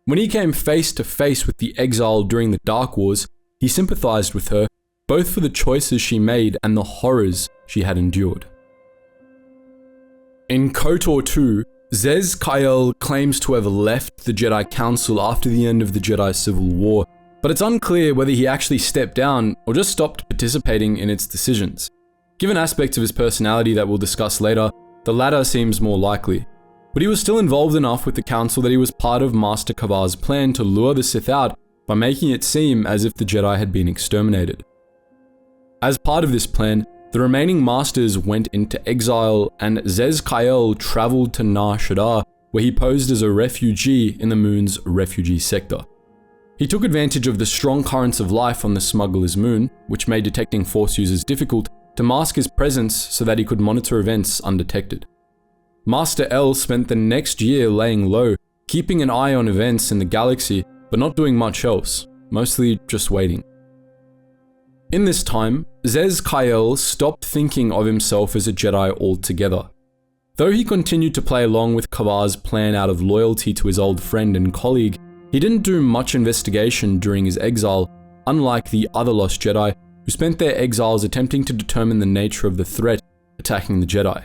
When he came face to face with the exile during the Dark Wars, he sympathized with her, both for the choices she made and the horrors she had endured. In KOTOR 2, Zez-Kai Ell claims to have left the Jedi Council after the end of the Jedi Civil War, but it's unclear whether he actually stepped down or just stopped participating in its decisions. Given aspects of his personality that we'll discuss later, the latter seems more likely. But he was still involved enough with the council that he was part of Master Kavar's plan to lure the Sith out by making it seem as if the Jedi had been exterminated. As part of this plan, the remaining masters went into exile, and Zez-Kai Ell traveled to Nar Shaddaa, where he posed as a refugee in the moon's refugee sector. He took advantage of the strong currents of life on the smuggler's moon, which made detecting Force users difficult, to mask his presence so that he could monitor events undetected. Master Ell spent the next year laying low, keeping an eye on events in the galaxy, but not doing much else, mostly just waiting. In this time, Zez-Kai Ell stopped thinking of himself as a Jedi altogether. Though he continued to play along with Kavar's plan out of loyalty to his old friend and colleague, he didn't do much investigation during his exile, unlike the other Lost Jedi, who spent their exiles attempting to determine the nature of the threat attacking the Jedi.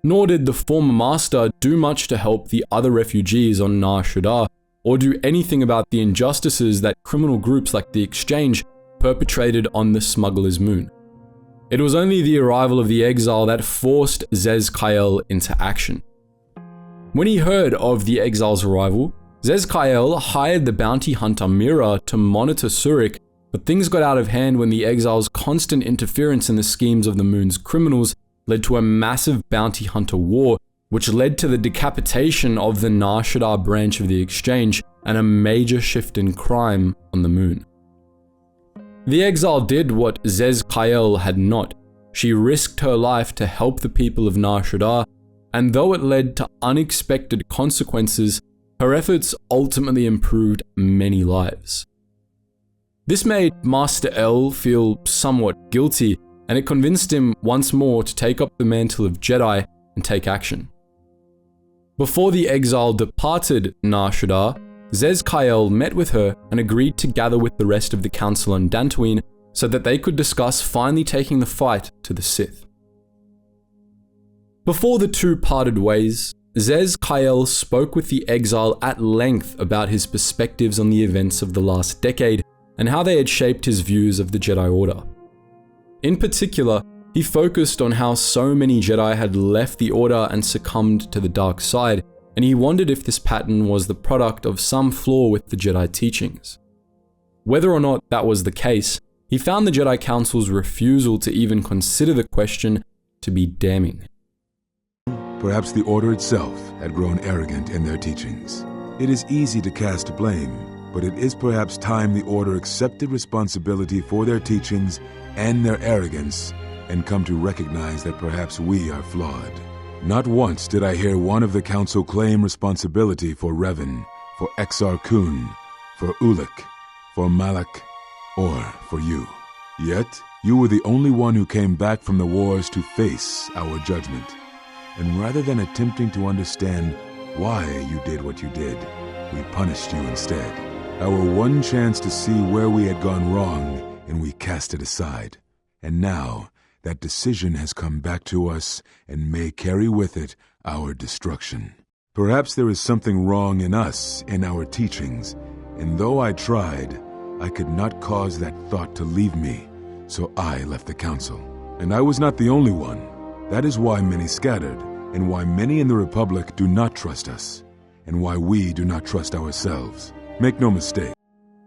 Nor did the former master do much to help the other refugees on Nar Shaddaa, or do anything about the injustices that criminal groups like the Exchange perpetrated on the smuggler's moon. It was only the arrival of the exile that forced Zez-Kai Ell into action. When he heard of the exile's arrival, Zez-Kai Ell hired the bounty hunter Mira to monitor Surik, but things got out of hand when the exile's constant interference in the schemes of the moon's criminals led to a massive bounty hunter war, which led to the decapitation of the Nar Shaddaa branch of the Exchange and a major shift in crime on the moon. The exile did what Zez-Kai Ell had not. She risked her life to help the people of Nar Shaddaa, and though it led to unexpected consequences, her efforts ultimately improved many lives. This made Master Ell feel somewhat guilty, and it convinced him once more to take up the mantle of Jedi and take action. Before the exile departed Nar Shaddaa, Zez-Kai Ell met with her and agreed to gather with the rest of the council on Dantooine so that they could discuss finally taking the fight to the Sith. Before the two parted ways, Zez-Kai Ell spoke with the exile at length about his perspectives on the events of the last decade and how they had shaped his views of the Jedi Order. In particular, He focused on how so many Jedi had left the Order and succumbed to the dark side, and he wondered if this pattern was the product of some flaw with the Jedi teachings. Whether or not that was the case, he found the Jedi Council's refusal to even consider the question to be damning. Perhaps the Order itself had grown arrogant in their teachings. It is easy to cast blame, but it is perhaps time the Order accepted responsibility for their teachings and their arrogance and come to recognize that perhaps we are flawed. Not once did I hear one of the Council claim responsibility for Revan, for Exar Kun, for Ulic, for Malak, or for you. Yet, you were the only one who came back from the wars to face our judgment. And rather than attempting to understand why you did what you did, we punished you instead. Our one chance to see where we had gone wrong, and we cast it aside. And now, that decision has come back to us and may carry with it our destruction. Perhaps there is something wrong in us, in our teachings, and though I tried, I could not cause that thought to leave me, so I left the Council. And I was not the only one. That is why many scattered, and why many in the Republic do not trust us, and why we do not trust ourselves. Make no mistake.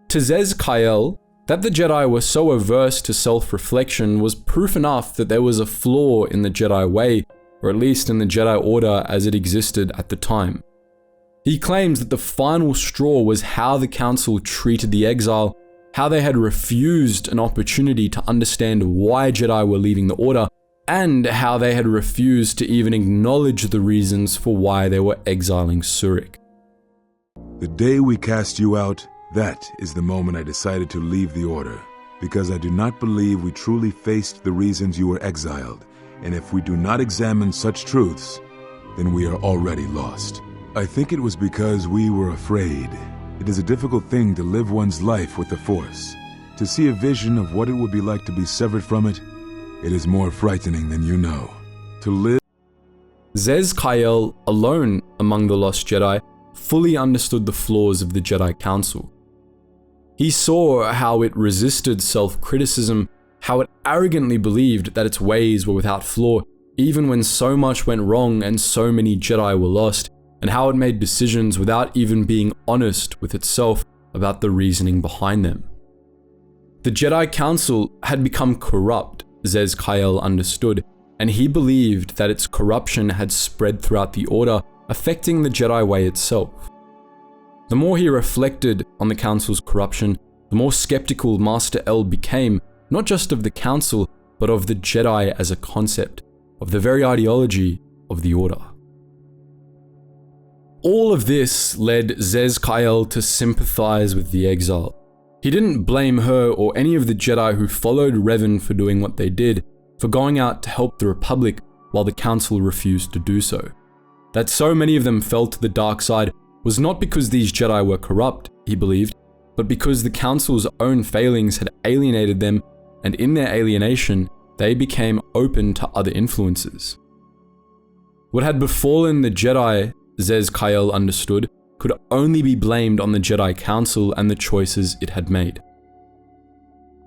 To Zez-Kai Ell, that the Jedi were so averse to self-reflection was proof enough that there was a flaw in the Jedi way, or at least in the Jedi Order as it existed at the time. He claims that the final straw was how the Council treated the exile, how they had refused an opportunity to understand why Jedi were leaving the Order, and how they had refused to even acknowledge the reasons for why they were exiling Surik. The day we cast you out, that is the moment I decided to leave the Order, because I do not believe we truly faced the reasons you were exiled, and if we do not examine such truths, then we are already lost. I think it was because we were afraid. It is a difficult thing to live one's life with the Force. To see a vision of what it would be like to be severed from it, it is more frightening than you know. To live... Zez-Kai Ell, alone among the Lost Jedi, fully understood the flaws of the Jedi Council. He saw how it resisted self-criticism, how it arrogantly believed that its ways were without flaw, even when so much went wrong and so many Jedi were lost, and how it made decisions without even being honest with itself about the reasoning behind them. The Jedi Council had become corrupt, Zez-Kai Ell understood, and he believed that its corruption had spread throughout the Order, affecting the Jedi way itself. The more he reflected on the Council's corruption, the more skeptical Master Ell became, not just of the Council, but of the Jedi as a concept, of the very ideology of the Order. All of this led Zez-Kai Ell to sympathize with the exile. He didn't blame her or any of the Jedi who followed Revan for doing what they did, for going out to help the Republic while the Council refused to do so. That so many of them fell to the dark side was not because these Jedi were corrupt, he believed, but because the Council's own failings had alienated them, and in their alienation, they became open to other influences. What had befallen the Jedi, Zez-Kai Ell understood, could only be blamed on the Jedi Council and the choices it had made.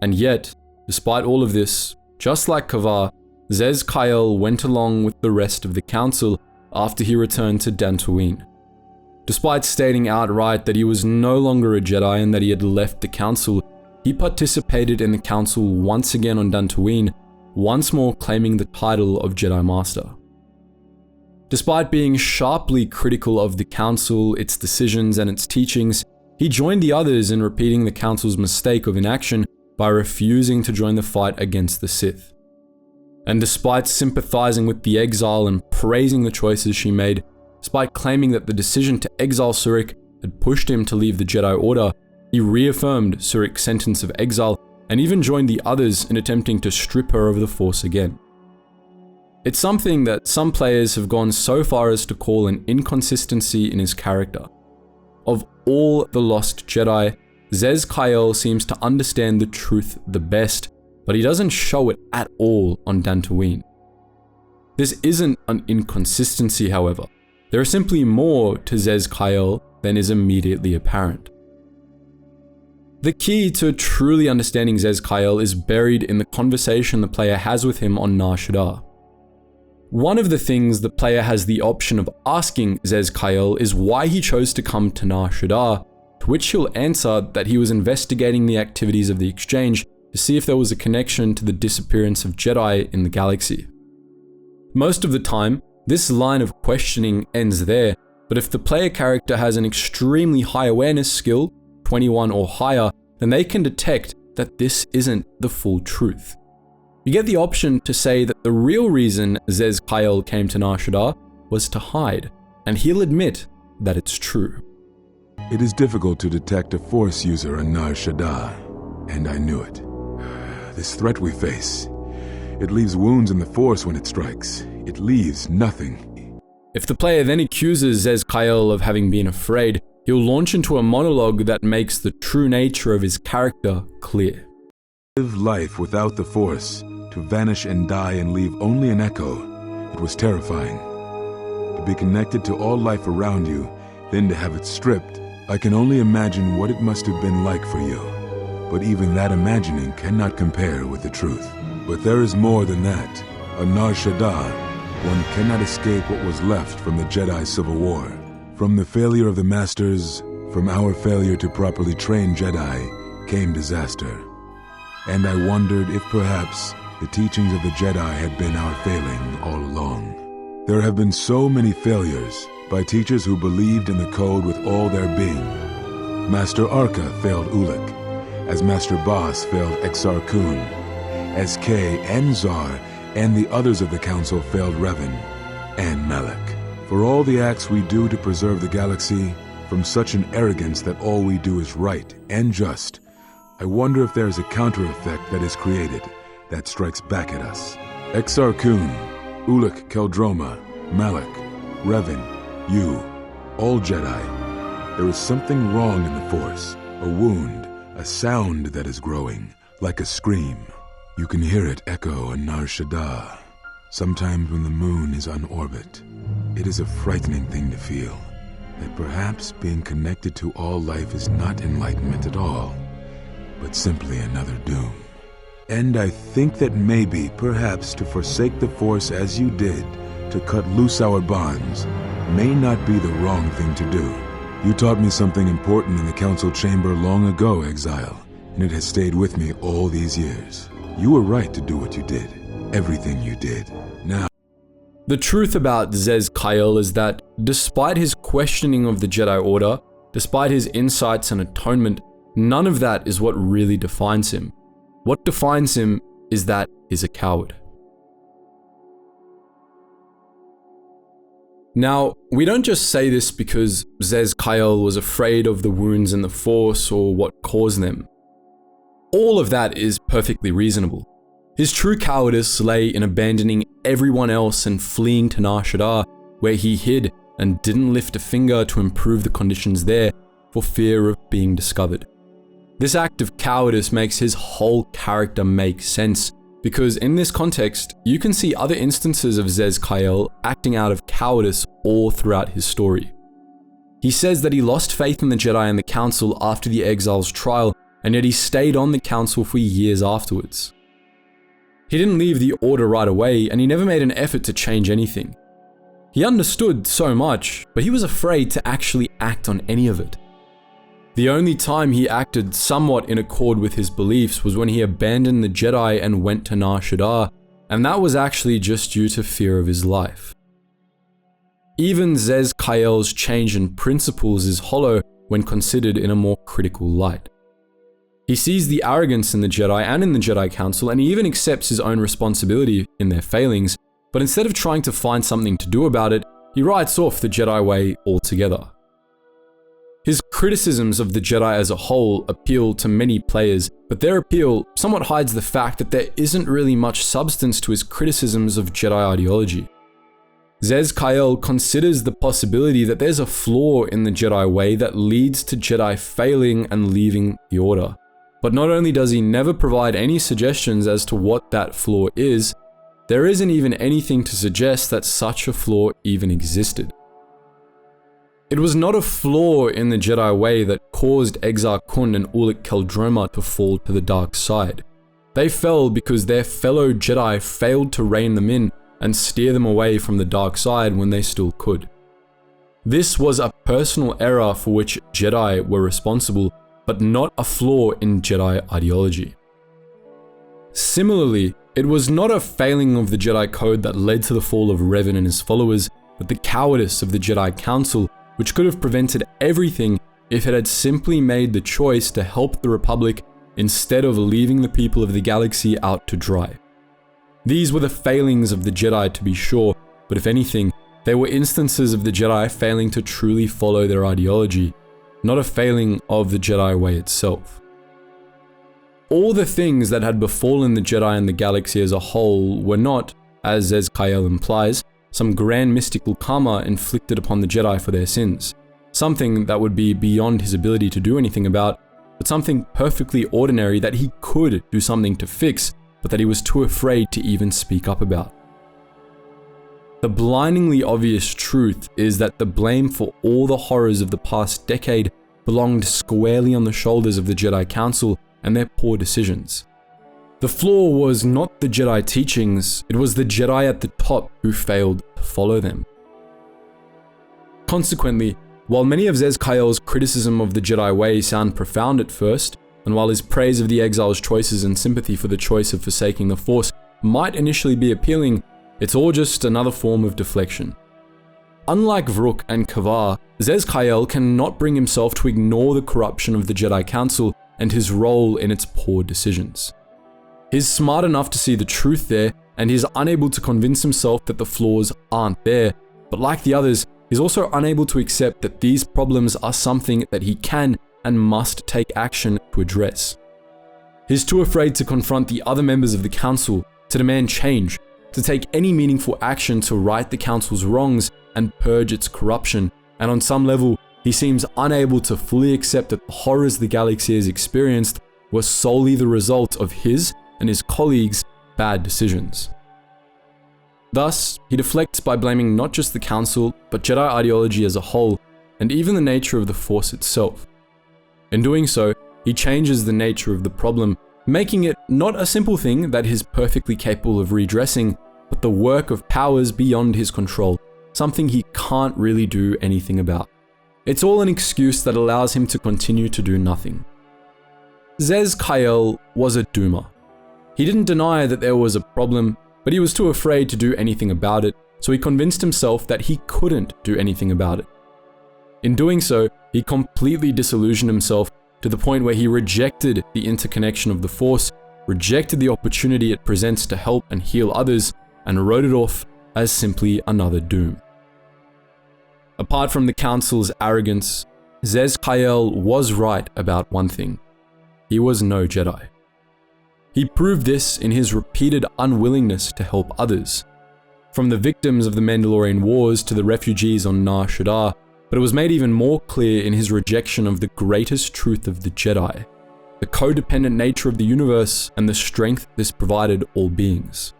And yet, despite all of this, just like Kavar, Zez-Kai Ell went along with the rest of the Council after he returned to Dantooine. Despite stating outright that he was no longer a Jedi and that he had left the Council, he participated in the Council once again on Dantooine, once more claiming the title of Jedi Master. Despite being sharply critical of the Council, its decisions, and its teachings, he joined the others in repeating the Council's mistake of inaction by refusing to join the fight against the Sith. And despite sympathizing with the exile and praising the choices she made, despite claiming that the decision to exile Surik had pushed him to leave the Jedi Order, he reaffirmed Surik's sentence of exile and even joined the others in attempting to strip her of the Force again. It's something that some players have gone so far as to call an inconsistency in his character. Of all the Lost Jedi, Zez-Kai Ell seems to understand the truth the best, but he doesn't show it at all on Dantooine. This isn't an inconsistency, however. There is simply more to Zez-Kai Ell than is immediately apparent. The key to truly understanding Zez-Kai Ell is buried in the conversation the player has with him on Nar Shaddaa. One of the things the player has the option of asking Zez-Kai Ell is why he chose to come to Nar Shaddaa, to which he'll answer that he was investigating the activities of the exchange to see if there was a connection to the disappearance of Jedi in the galaxy. Most of the time, this line of questioning ends there, but if the player character has an extremely high awareness skill, 21 or higher, then they can detect that this isn't the full truth. You get the option to say that the real reason Zez-Kai Ell came to Nar Shaddaa was to hide, and he'll admit that it's true. It is difficult to detect a Force user on Nar Shaddaa, and I knew it. This threat we face, it leaves wounds in the Force when it strikes. It leaves nothing. If the player then accuses Zez-Kai Ell of having been afraid, he'll launch into a monologue that makes the true nature of his character clear. Live life without the Force, to vanish and die and leave only an echo. It was terrifying. To be connected to all life around you, then to have it stripped, I can only imagine what it must have been like for you. But even that imagining cannot compare with the truth. But there is more than that. On Nar Shaddaa, one cannot escape what was left from the Jedi Civil War. From the failure of the Masters, from our failure to properly train Jedi, came disaster. And I wondered if perhaps the teachings of the Jedi had been our failing all along. There have been so many failures by teachers who believed in the code with all their being. Master Arca failed Ulic, as Master Boss failed Exar Kun, as Kay and Zar and the others of the Council failed Revan and Malak. For all the acts we do to preserve the galaxy, from such an arrogance that all we do is right and just, I wonder if there is a counter-effect that is created that strikes back at us. Exar Kun, Ulic Keldroma, Malak, Revan, you, all Jedi. There is something wrong in the Force, a wound, a sound that is growing, like a scream. You can hear it echo on Nar Shaddaa, sometimes when the moon is on orbit. It is a frightening thing to feel, that perhaps being connected to all life is not enlightenment at all, but simply another doom. And I think that maybe, perhaps, to forsake the Force as you did, to cut loose our bonds, may not be the wrong thing to do. You taught me something important in the Council Chamber long ago, Exile, and it has stayed with me all these years. You were right to do what you did, everything you did. Now, the truth about Zez-Kai Ell is that, despite his questioning of the Jedi Order, despite his insights and atonement, none of that is what really defines him. What defines him is that he's a coward. Now, we don't just say this because Zez-Kai Ell was afraid of the wounds in the Force or what caused them. All of that is perfectly reasonable. His true cowardice lay in abandoning everyone else and fleeing to Nar Shaddaa, where he hid and didn't lift a finger to improve the conditions there for fear of being discovered. This act of cowardice makes his whole character make sense, because in this context, you can see other instances of Zez-Kai Ell acting out of cowardice all throughout his story. He says that he lost faith in the Jedi and the Council after the Exile's trial, and yet he stayed on the Council for years afterwards. He didn't leave the Order right away, and he never made an effort to change anything. He understood so much, but he was afraid to actually act on any of it. The only time he acted somewhat in accord with his beliefs was when he abandoned the Jedi and went to Nar Shaddaa, and that was actually just due to fear of his life. Even Zez-Kai Ell's change in principles is hollow when considered in a more critical light. He sees the arrogance in the Jedi and in the Jedi Council, and he even accepts his own responsibility in their failings, but instead of trying to find something to do about it, he writes off the Jedi way altogether. His criticisms of the Jedi as a whole appeal to many players, but their appeal somewhat hides the fact that there isn't really much substance to his criticisms of Jedi ideology. Zez-Kai Ell considers the possibility that there's a flaw in the Jedi way that leads to Jedi failing and leaving the Order. But not only does he never provide any suggestions as to what that flaw is, there isn't even anything to suggest that such a flaw even existed. It was not a flaw in the Jedi way that caused Exar Kun and Ulic Qel-Droma to fall to the dark side. They fell because their fellow Jedi failed to rein them in and steer them away from the dark side when they still could. This was a personal error for which Jedi were responsible, but not a flaw in Jedi ideology. Similarly, it was not a failing of the Jedi Code that led to the fall of Revan and his followers, but the cowardice of the Jedi Council, which could have prevented everything if it had simply made the choice to help the Republic instead of leaving the people of the galaxy out to dry. These were the failings of the Jedi, to be sure, but if anything, they were instances of the Jedi failing to truly follow their ideology, not a failing of the Jedi way itself. All the things that had befallen the Jedi and the galaxy as a whole were not, as Zez-Kai Ell implies, some grand mystical karma inflicted upon the Jedi for their sins, something that would be beyond his ability to do anything about, but something perfectly ordinary that he could do something to fix, but that he was too afraid to even speak up about. The blindingly obvious truth is that the blame for all the horrors of the past decade belonged squarely on the shoulders of the Jedi Council and their poor decisions. The flaw was not the Jedi teachings, it was the Jedi at the top who failed to follow them. Consequently, while many of Zez-Kai Ell's criticism of the Jedi way sound profound at first, and while his praise of the exile's choices and sympathy for the choice of forsaking the Force might initially be appealing, it's all just another form of deflection. Unlike Vrook and Kavar, Zez-Kai Ell cannot bring himself to ignore the corruption of the Jedi Council and his role in its poor decisions. He's smart enough to see the truth there, and he's unable to convince himself that the flaws aren't there, but like the others, he's also unable to accept that these problems are something that he can and must take action to address. He's too afraid to confront the other members of the Council, to demand change, to take any meaningful action to right the Council's wrongs and purge its corruption, and on some level, he seems unable to fully accept that the horrors the galaxy has experienced were solely the result of his and his colleagues' bad decisions. Thus, he deflects by blaming not just the Council, but Jedi ideology as a whole, and even the nature of the Force itself. In doing so, he changes the nature of the problem, making it not a simple thing that he's perfectly capable of redressing, but the work of powers beyond his control, something he can't really do anything about. It's all an excuse that allows him to continue to do nothing. Zez-Kai Ell was a doomer. He didn't deny that there was a problem, but he was too afraid to do anything about it, so he convinced himself that he couldn't do anything about it. In doing so, he completely disillusioned himself to the point where he rejected the interconnection of the Force, rejected the opportunity it presents to help and heal others, and wrote it off as simply another doom. Apart from the Council's arrogance, Zez-Kai Ell was right about one thing. He was no Jedi. He proved this in his repeated unwillingness to help others. From the victims of the Mandalorian Wars to the refugees on Nar Shaddaa, but it was made even more clear in his rejection of the greatest truth of the Jedi, the codependent nature of the universe and the strength this provided all beings.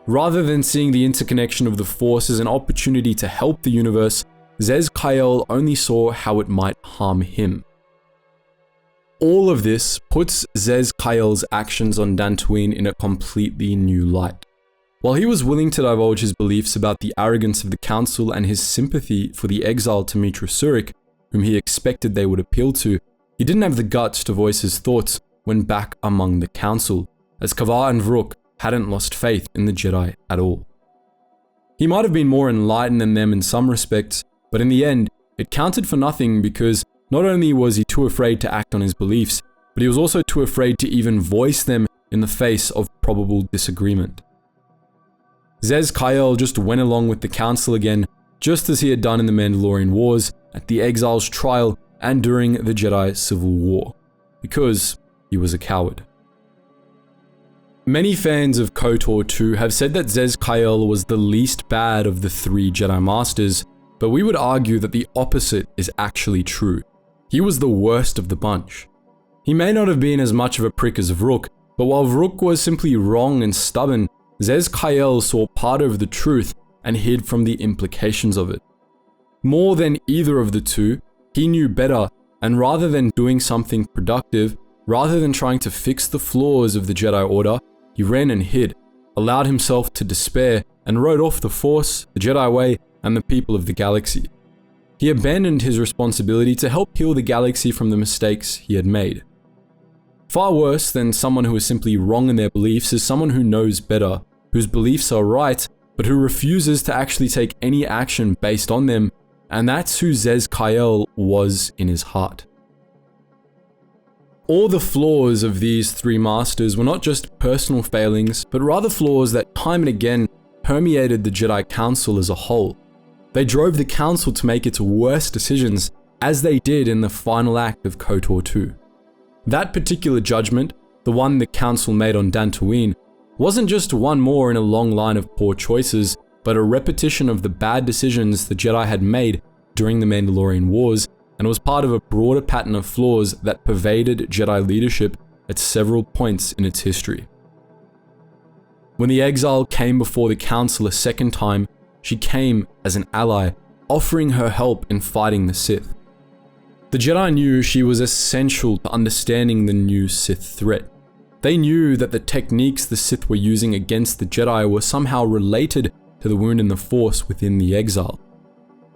Rather than seeing the interconnection of the Force as an opportunity to help the universe, Zez-Kai Ell only saw how it might harm him. All of this puts Zez-Kai Ell's actions on Dantooine in a completely new light. While he was willing to divulge his beliefs about the arrogance of the Council and his sympathy for the exiled Temetra Surik, whom he expected they would appeal to, he didn't have the guts to voice his thoughts when back among the Council, as Kavar and Vrook hadn't lost faith in the Jedi at all. He might have been more enlightened than them in some respects, but in the end, it counted for nothing because not only was he too afraid to act on his beliefs, but he was also too afraid to even voice them in the face of probable disagreement. Zez-Kai Ell just went along with the Council again, just as he had done in the Mandalorian Wars, at the Exiles' trial, and during the Jedi Civil War, because he was a coward. Many fans of KOTOR 2 have said that Zez-Kai Ell was the least bad of the three Jedi Masters, but we would argue that the opposite is actually true. He was the worst of the bunch. He may not have been as much of a prick as Vrook, but while Vrook was simply wrong and stubborn, Zez-Kai Ell saw part of the truth and hid from the implications of it. More than either of the two, he knew better and rather than doing something productive, rather than trying to fix the flaws of the Jedi Order, he ran and hid, allowed himself to despair, and wrote off the Force, the Jedi Way, and the people of the galaxy. He abandoned his responsibility to help heal the galaxy from the mistakes he had made. Far worse than someone who is simply wrong in their beliefs is someone who knows better, whose beliefs are right, but who refuses to actually take any action based on them, and that's who Zez-Kai Ell was in his heart. All the flaws of these three masters were not just personal failings, but rather flaws that time and again permeated the Jedi Council as a whole. They drove the Council to make its worst decisions, as they did in the final act of KOTOR 2. That particular judgment, the one the Council made on Dantooine, wasn't just one more in a long line of poor choices, but a repetition of the bad decisions the Jedi had made during the Mandalorian Wars, and was part of a broader pattern of flaws that pervaded Jedi leadership at several points in its history. When the exile came before the Council a second time, she came as an ally, offering her help in fighting the Sith. The Jedi knew she was essential to understanding the new Sith threat. They knew that the techniques the Sith were using against the Jedi were somehow related to the wound in the Force within the exile.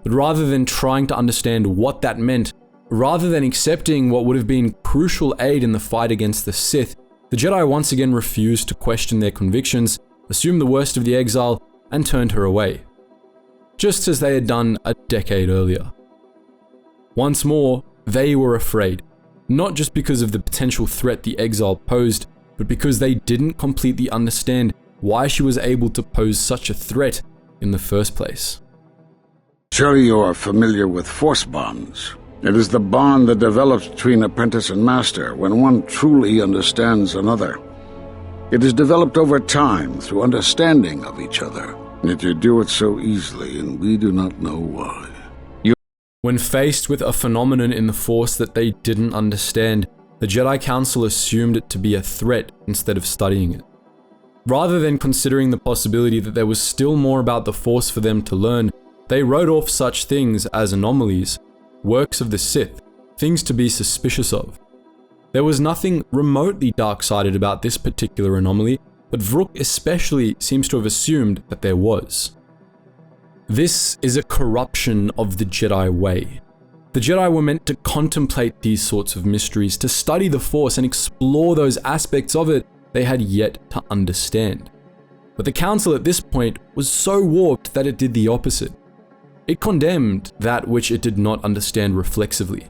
But rather than trying to understand what that meant, rather than accepting what would have been crucial aid in the fight against the Sith, the Jedi once again refused to question their convictions, assumed the worst of the exile, and turned her away. Just as they had done a decade earlier. Once more, they were afraid, not just because of the potential threat the exile posed, but because they didn't completely understand why she was able to pose such a threat in the first place. Surely you are familiar with force bonds. It is the bond that develops between apprentice and master when one truly understands another. It is developed over time through understanding of each other, yet you do it so easily, and we do not know why. When faced with a phenomenon in the Force that they didn't understand, the Jedi Council assumed it to be a threat instead of studying it. Rather than considering the possibility that there was still more about the Force for them to learn, they wrote off such things as anomalies, works of the Sith, things to be suspicious of. There was nothing remotely dark-sided about this particular anomaly, but Vrook especially seems to have assumed that there was. This is a corruption of the Jedi way. The Jedi were meant to contemplate these sorts of mysteries, to study the Force and explore those aspects of it they had yet to understand. But the Council at this point was so warped that it did the opposite. It condemned that which it did not understand reflexively.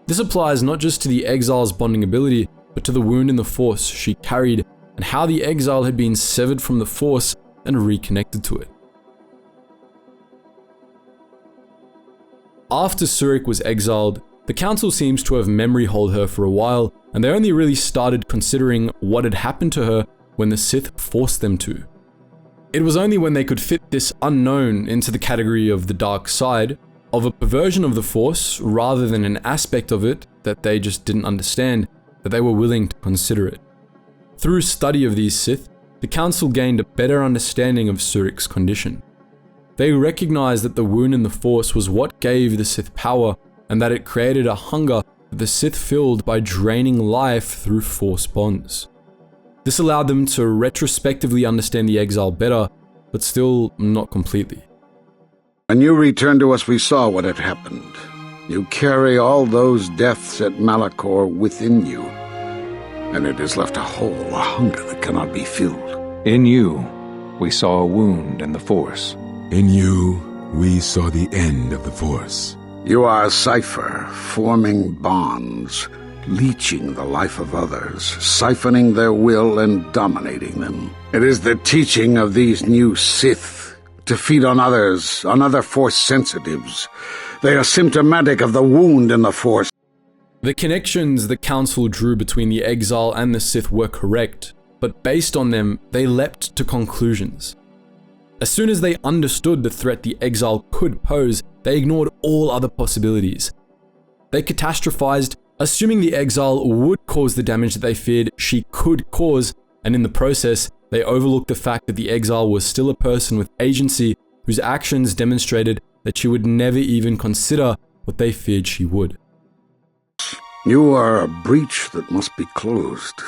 This applies not just to the exile's bonding ability, but to the wound in the Force she carried and how the exile had been severed from the Force and reconnected to it. After Surik was exiled, the Council seems to have memory-holed her for a while, and they only really started considering what had happened to her when the Sith forced them to. It was only when they could fit this unknown into the category of the dark side, of a perversion of the Force rather than an aspect of it that they just didn't understand, that they were willing to consider it. Through study of these Sith, the Council gained a better understanding of Surik's condition. They recognized that the wound in the Force was what gave the Sith power, and that it created a hunger that the Sith filled by draining life through Force bonds. This allowed them to retrospectively understand the exile better, but still not completely. When you returned to us, we saw what had happened. You carry all those deaths at Malachor within you, and it has left a hole, a hunger that cannot be filled. In you, we saw a wound in the Force. In you, we saw the end of the Force. You are a cipher, forming bonds, leeching the life of others, siphoning their will and dominating them. It is the teaching of these new Sith to feed on others, on other Force sensitives. They are symptomatic of the wound in the Force. The connections the Council drew between the exile and the Sith were correct, but based on them, they leapt to conclusions. As soon as they understood the threat the exile could pose, they ignored all other possibilities. They catastrophized, assuming the exile would cause the damage that they feared she could cause, and in the process, they overlooked the fact that the exile was still a person with agency whose actions demonstrated that she would never even consider what they feared she would. You are a breach that must be closed.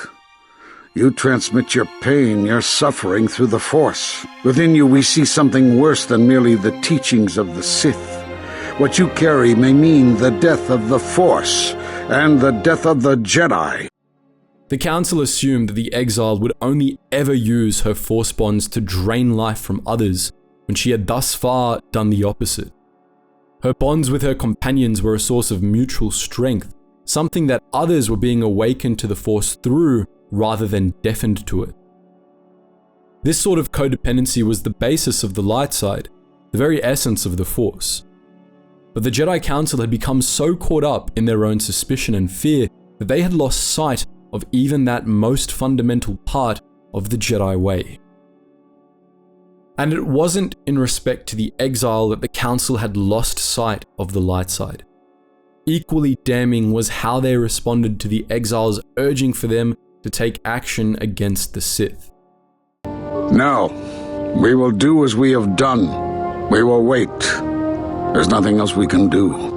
You transmit your pain, your suffering through the Force. Within you we see something worse than merely the teachings of the Sith. What you carry may mean the death of the Force, and the death of the Jedi. The Council assumed that the exile would only ever use her Force bonds to drain life from others, when she had thus far done the opposite. Her bonds with her companions were a source of mutual strength, something that others were being awakened to the Force through rather than deafened to it. This sort of codependency was the basis of the light side, the very essence of the Force. But the Jedi Council had become so caught up in their own suspicion and fear that they had lost sight of even that most fundamental part of the Jedi way. And it wasn't in respect to the exile that the Council had lost sight of the light side. Equally damning was how they responded to the exiles urging for them to take action against the Sith. No, we will do as we have done. We will wait. There's nothing else we can do.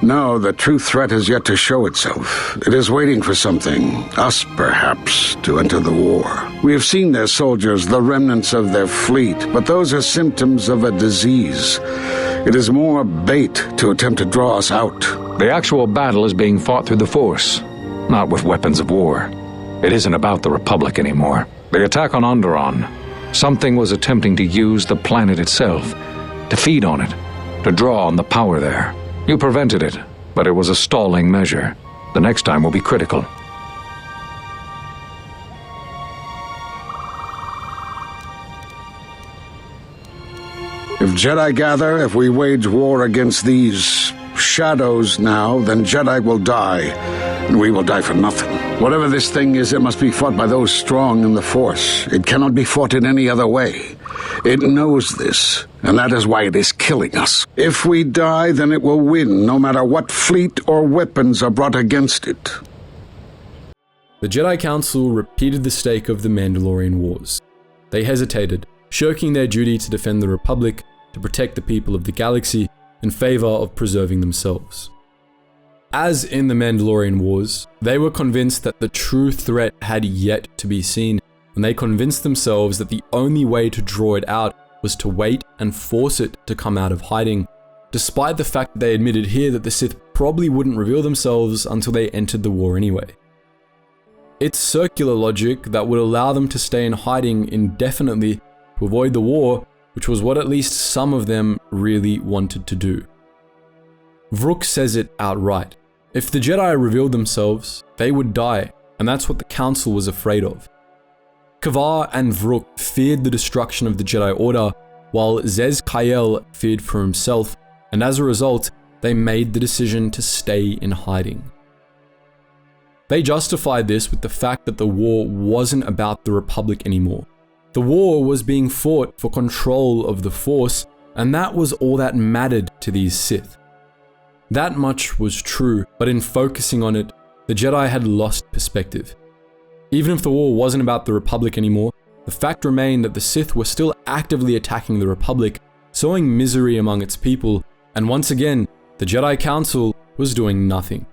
No, the true threat is yet to show itself. It is waiting for something, us perhaps, to enter the war. We have seen their soldiers, the remnants of their fleet, but those are symptoms of a disease. It is more bait to attempt to draw us out. The actual battle is being fought through the Force, not with weapons of war. It isn't about the Republic anymore. The attack on Onderon, something was attempting to use the planet itself, to feed on it, to draw on the power there. You prevented it, but it was a stalling measure. The next time will be critical. If Jedi gather, if we wage war against these shadows now, then Jedi will die, and we will die for nothing. Whatever this thing is, it must be fought by those strong in the Force. It cannot be fought in any other way. It knows this, and that is why it is killing us. If we die, then it will win, no matter what fleet or weapons are brought against it. The Jedi Council repeated the stake of the Mandalorian Wars. They hesitated, shirking their duty to defend the Republic, to protect the people of the galaxy, in favor of preserving themselves. As in the Mandalorian Wars, they were convinced that the true threat had yet to be seen, and they convinced themselves that the only way to draw it out was to wait and force it to come out of hiding, despite the fact that they admitted here that the Sith probably wouldn't reveal themselves until they entered the war anyway. It's circular logic that would allow them to stay in hiding indefinitely to avoid the war, which was what at least some of them really wanted to do. Vrook says it outright. If the Jedi revealed themselves, they would die, and that's what the Council was afraid of. Kavar and Vrook feared the destruction of the Jedi Order, while Zez-Kai Ell feared for himself, and as a result, they made the decision to stay in hiding. They justified this with the fact that the war wasn't about the Republic anymore. The war was being fought for control of the Force, and that was all that mattered to these Sith. That much was true, but in focusing on it, the Jedi had lost perspective. Even if the war wasn't about the Republic anymore, the fact remained that the Sith were still actively attacking the Republic, sowing misery among its people, and once again, the Jedi Council was doing nothing.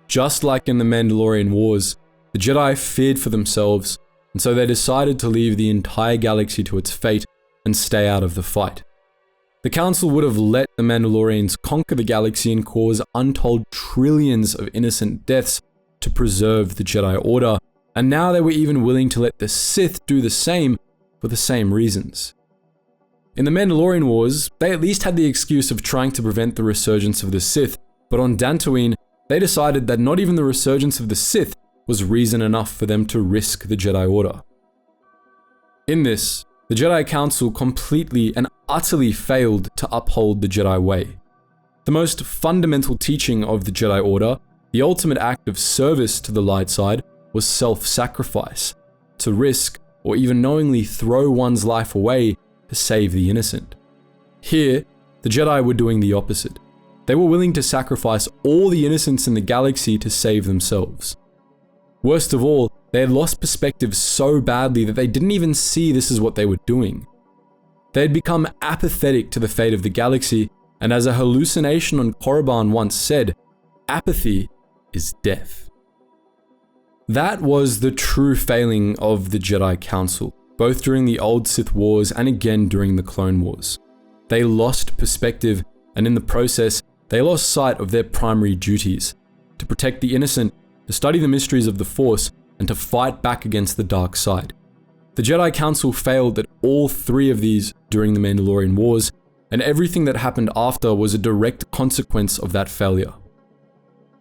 Just like in the Mandalorian Wars, the Jedi feared for themselves, and so they decided to leave the entire galaxy to its fate and stay out of the fight. The Council would have let the Mandalorians conquer the galaxy and cause untold trillions of innocent deaths to preserve the Jedi Order, and now they were even willing to let the Sith do the same for the same reasons. In the Mandalorian Wars, they at least had the excuse of trying to prevent the resurgence of the Sith, but on Dantooine, they decided that not even the resurgence of the Sith was reason enough for them to risk the Jedi Order. In this, the Jedi Council completely and utterly failed to uphold the Jedi way. The most fundamental teaching of the Jedi Order, the ultimate act of service to the light side, was self-sacrifice, to risk or even knowingly throw one's life away to save the innocent. Here, the Jedi were doing the opposite. They were willing to sacrifice all the innocents in the galaxy to save themselves. Worst of all, they had lost perspective so badly that they didn't even see this as what they were doing. They had become apathetic to the fate of the galaxy, and as a hallucination on Korriban once said, apathy is death. That was the true failing of the Jedi Council, both during the old Sith Wars and again during the Clone Wars. They lost perspective, and in the process, they lost sight of their primary duties: to protect the innocent, to study the mysteries of the Force, and to fight back against the dark side. The Jedi Council failed at all three of these during the Mandalorian Wars, and everything that happened after was a direct consequence of that failure.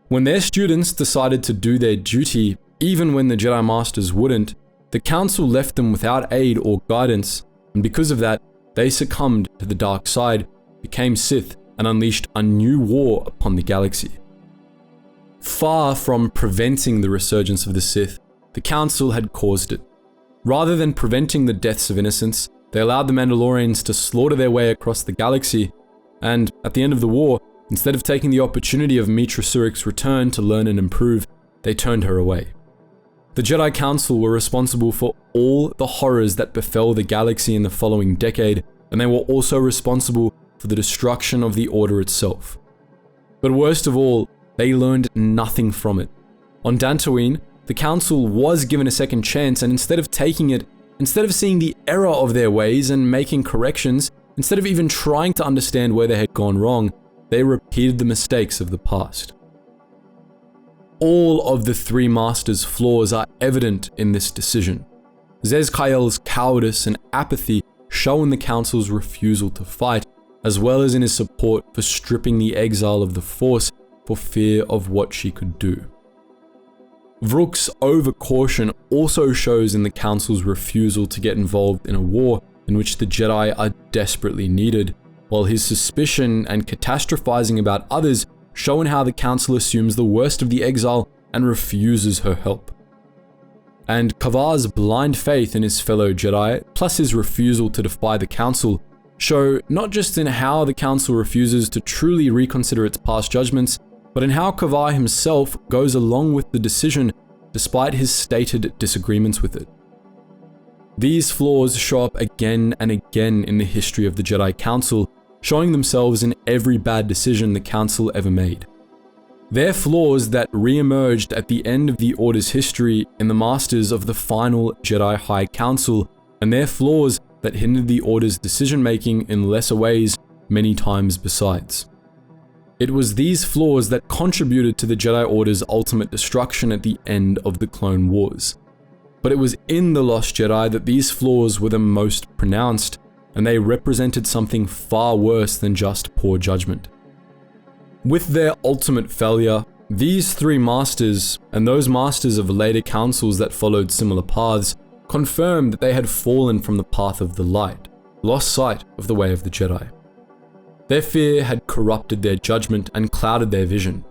When their students decided to do their duty, even when the Jedi Masters wouldn't, the Council left them without aid or guidance, and because of that, they succumbed to the dark side, became Sith, and unleashed a new war upon the galaxy. Far from preventing the resurgence of the Sith, the Council had caused it. Rather than preventing the deaths of innocents, they allowed the Mandalorians to slaughter their way across the galaxy, and at the end of the war, instead of taking the opportunity of Mitra Surik's return to learn and improve, they turned her away. The Jedi Council were responsible for all the horrors that befell the galaxy in the following decade, and they were also responsible for the destruction of the Order itself. But worst of all, they learned nothing from it. On Dantooine, the Council was given a second chance, and instead of taking it, instead of seeing the error of their ways and making corrections, instead of even trying to understand where they had gone wrong, they repeated the mistakes of the past. All of the three Masters' flaws are evident in this decision. Zez-Kai Ell's cowardice and apathy show in the Council's refusal to fight, as well as in his support for stripping the exile of the Force for fear of what she could do. Vrook's overcaution also shows in the Council's refusal to get involved in a war in which the Jedi are desperately needed, while his suspicion and catastrophizing about others show in how the Council assumes the worst of the exile and refuses her help. And Kavar's blind faith in his fellow Jedi, plus his refusal to defy the Council, show not just in how the Council refuses to truly reconsider its past judgments, but in how Kavar himself goes along with the decision despite his stated disagreements with it. These flaws show up again and again in the history of the Jedi Council, showing themselves in every bad decision the Council ever made. They're flaws that re-emerged at the end of the Order's history in the Masters of the final Jedi High Council, and they're flaws that hindered the Order's decision-making in lesser ways many times besides. It was these flaws that contributed to the Jedi Order's ultimate destruction at the end of the Clone Wars. But it was in the Lost Jedi that these flaws were the most pronounced, and they represented something far worse than just poor judgment. With their ultimate failure, these three Masters, and those Masters of later councils that followed similar paths, confirmed that they had fallen from the path of the light, lost sight of the way of the Jedi. Their fear had corrupted their judgment and clouded their vision.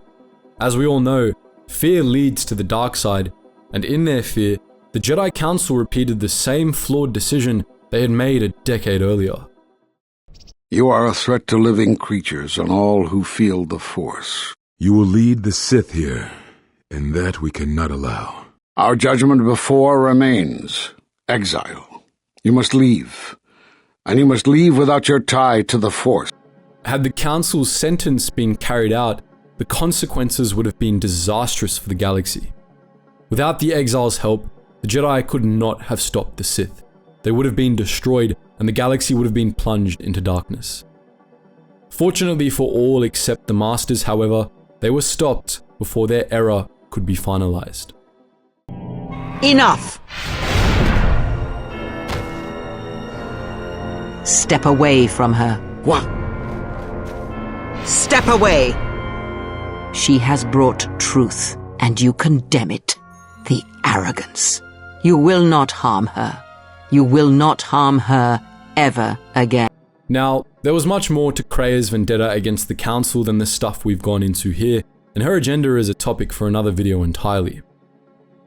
As we all know, fear leads to the dark side, and in their fear, the Jedi Council repeated the same flawed decision they had made a decade earlier. You are a threat to living creatures and all who feel the Force. You will lead the Sith here, and that we cannot allow. Our judgment before remains. Exile. You must leave. And you must leave without your tie to the Force. Had the Council's sentence been carried out, the consequences would have been disastrous for the galaxy. Without the Exile's help, the Jedi could not have stopped the Sith. They would have been destroyed, and the galaxy would have been plunged into darkness. Fortunately for all except the Masters, however, they were stopped before their era could be finalized. Enough! Step away from her. What? Step away! She has brought truth, and you condemn it. The arrogance. You will not harm her. You will not harm her ever again. Now, there was much more to Krea's vendetta against the Council than the stuff we've gone into here, and her agenda is a topic for another video entirely.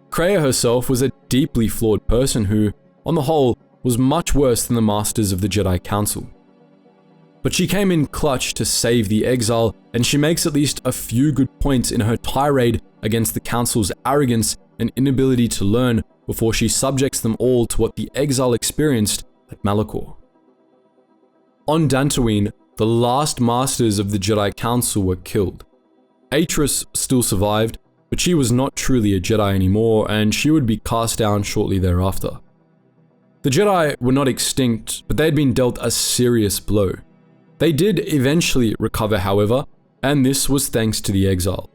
Krea herself was a deeply flawed person who, on the whole, was much worse than the Masters of the Jedi Council. But she came in clutch to save the Exile, and she makes at least a few good points in her tirade against the Council's arrogance and inability to learn before she subjects them all to what the Exile experienced at Malachor. On Dantooine, the last masters of the Jedi Council were killed. Atris still survived, but she was not truly a Jedi anymore, and she would be cast down shortly thereafter. The Jedi were not extinct, but they had been dealt a serious blow. They did eventually recover, however, and this was thanks to the Exile.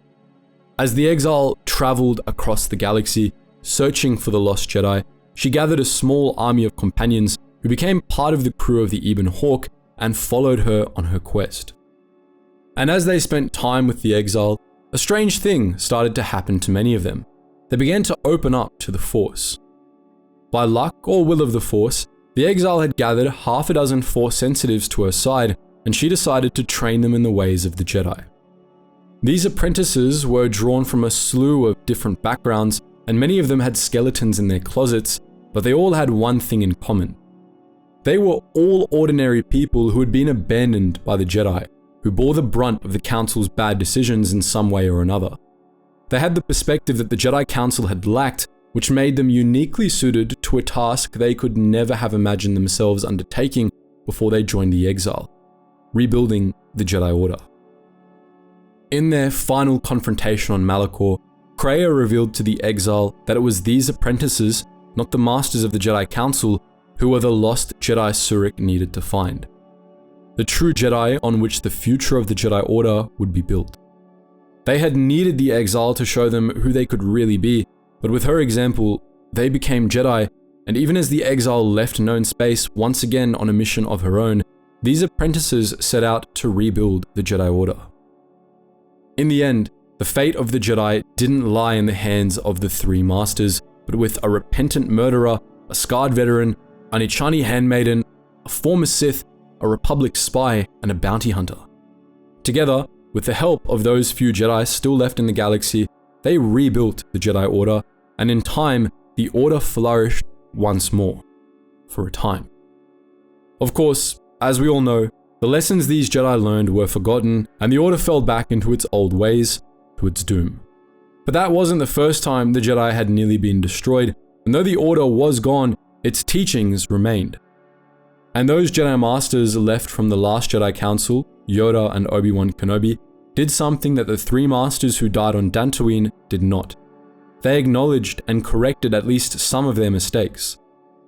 As the Exile traveled across the galaxy, searching for the Lost Jedi, she gathered a small army of companions who became part of the crew of the Ebon Hawk and followed her on her quest. And as they spent time with the Exile, a strange thing started to happen to many of them. They began to open up to the Force. By luck or will of the Force, the Exile had gathered half a dozen Force sensitives to her side, and she decided to train them in the ways of the Jedi. These apprentices were drawn from a slew of different backgrounds, and many of them had skeletons in their closets, but they all had one thing in common. They were all ordinary people who had been abandoned by the Jedi, who bore the brunt of the Council's bad decisions in some way or another. They had the perspective that the Jedi Council had lacked, which made them uniquely suited to a task they could never have imagined themselves undertaking before they joined the Exile: rebuilding the Jedi Order. In their final confrontation on Malachor, Kreia revealed to the Exile that it was these apprentices, not the Masters of the Jedi Council, who were the lost Jedi Surik needed to find. The true Jedi on which the future of the Jedi Order would be built. They had needed the Exile to show them who they could really be, but with her example, they became Jedi, and even as the Exile left known space once again on a mission of her own, these apprentices set out to rebuild the Jedi Order. In the end, the fate of the Jedi didn't lie in the hands of the three Masters, but with a repentant murderer, a scarred veteran, an Ichani handmaiden, a former Sith, a Republic spy, and a bounty hunter. Together, with the help of those few Jedi still left in the galaxy, they rebuilt the Jedi Order, and in time, the Order flourished once more. For a time. Of course, as we all know, the lessons these Jedi learned were forgotten, and the Order fell back into its old ways, to its doom. But that wasn't the first time the Jedi had nearly been destroyed, and though the Order was gone, its teachings remained. And those Jedi Masters left from the Last Jedi Council, Yoda and Obi-Wan Kenobi, did something that the three Masters who died on Dantooine did not. They acknowledged and corrected at least some of their mistakes.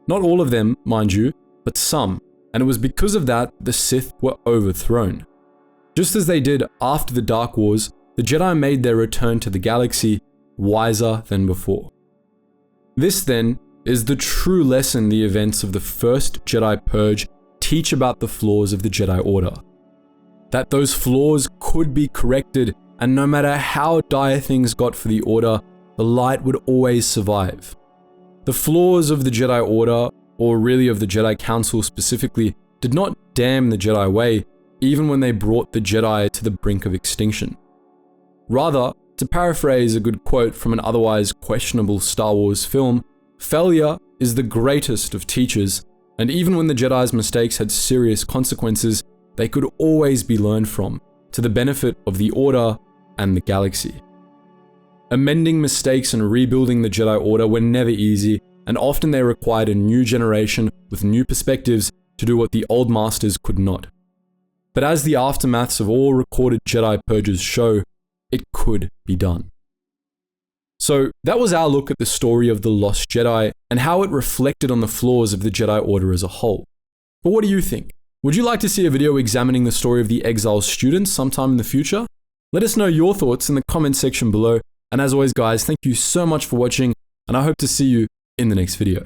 Not all of them, mind you, but some, and it was because of that the Sith were overthrown. Just as they did after the Dark Wars, the Jedi made their return to the galaxy wiser than before. This, then, is the true lesson the events of the first Jedi Purge teach about the flaws of the Jedi Order. That those flaws could be corrected, and no matter how dire things got for the Order, the light would always survive. The flaws of the Jedi Order, or really of the Jedi Council specifically, did not damn the Jedi way, even when they brought the Jedi to the brink of extinction. Rather, to paraphrase a good quote from an otherwise questionable Star Wars film, failure is the greatest of teachers, and even when the Jedi's mistakes had serious consequences, they could always be learned from, to the benefit of the Order and the galaxy. Amending mistakes and rebuilding the Jedi Order were never easy, and often they required a new generation with new perspectives to do what the old Masters could not. But as the aftermaths of all recorded Jedi purges show, it could be done. So that was our look at the story of the Lost Jedi and how it reflected on the flaws of the Jedi Order as a whole. But what do you think? Would you like to see a video examining the story of the Exile students sometime in the future? Let us know your thoughts in the comment section below. And as always guys, thank you so much for watching, and I hope to see you in the next video.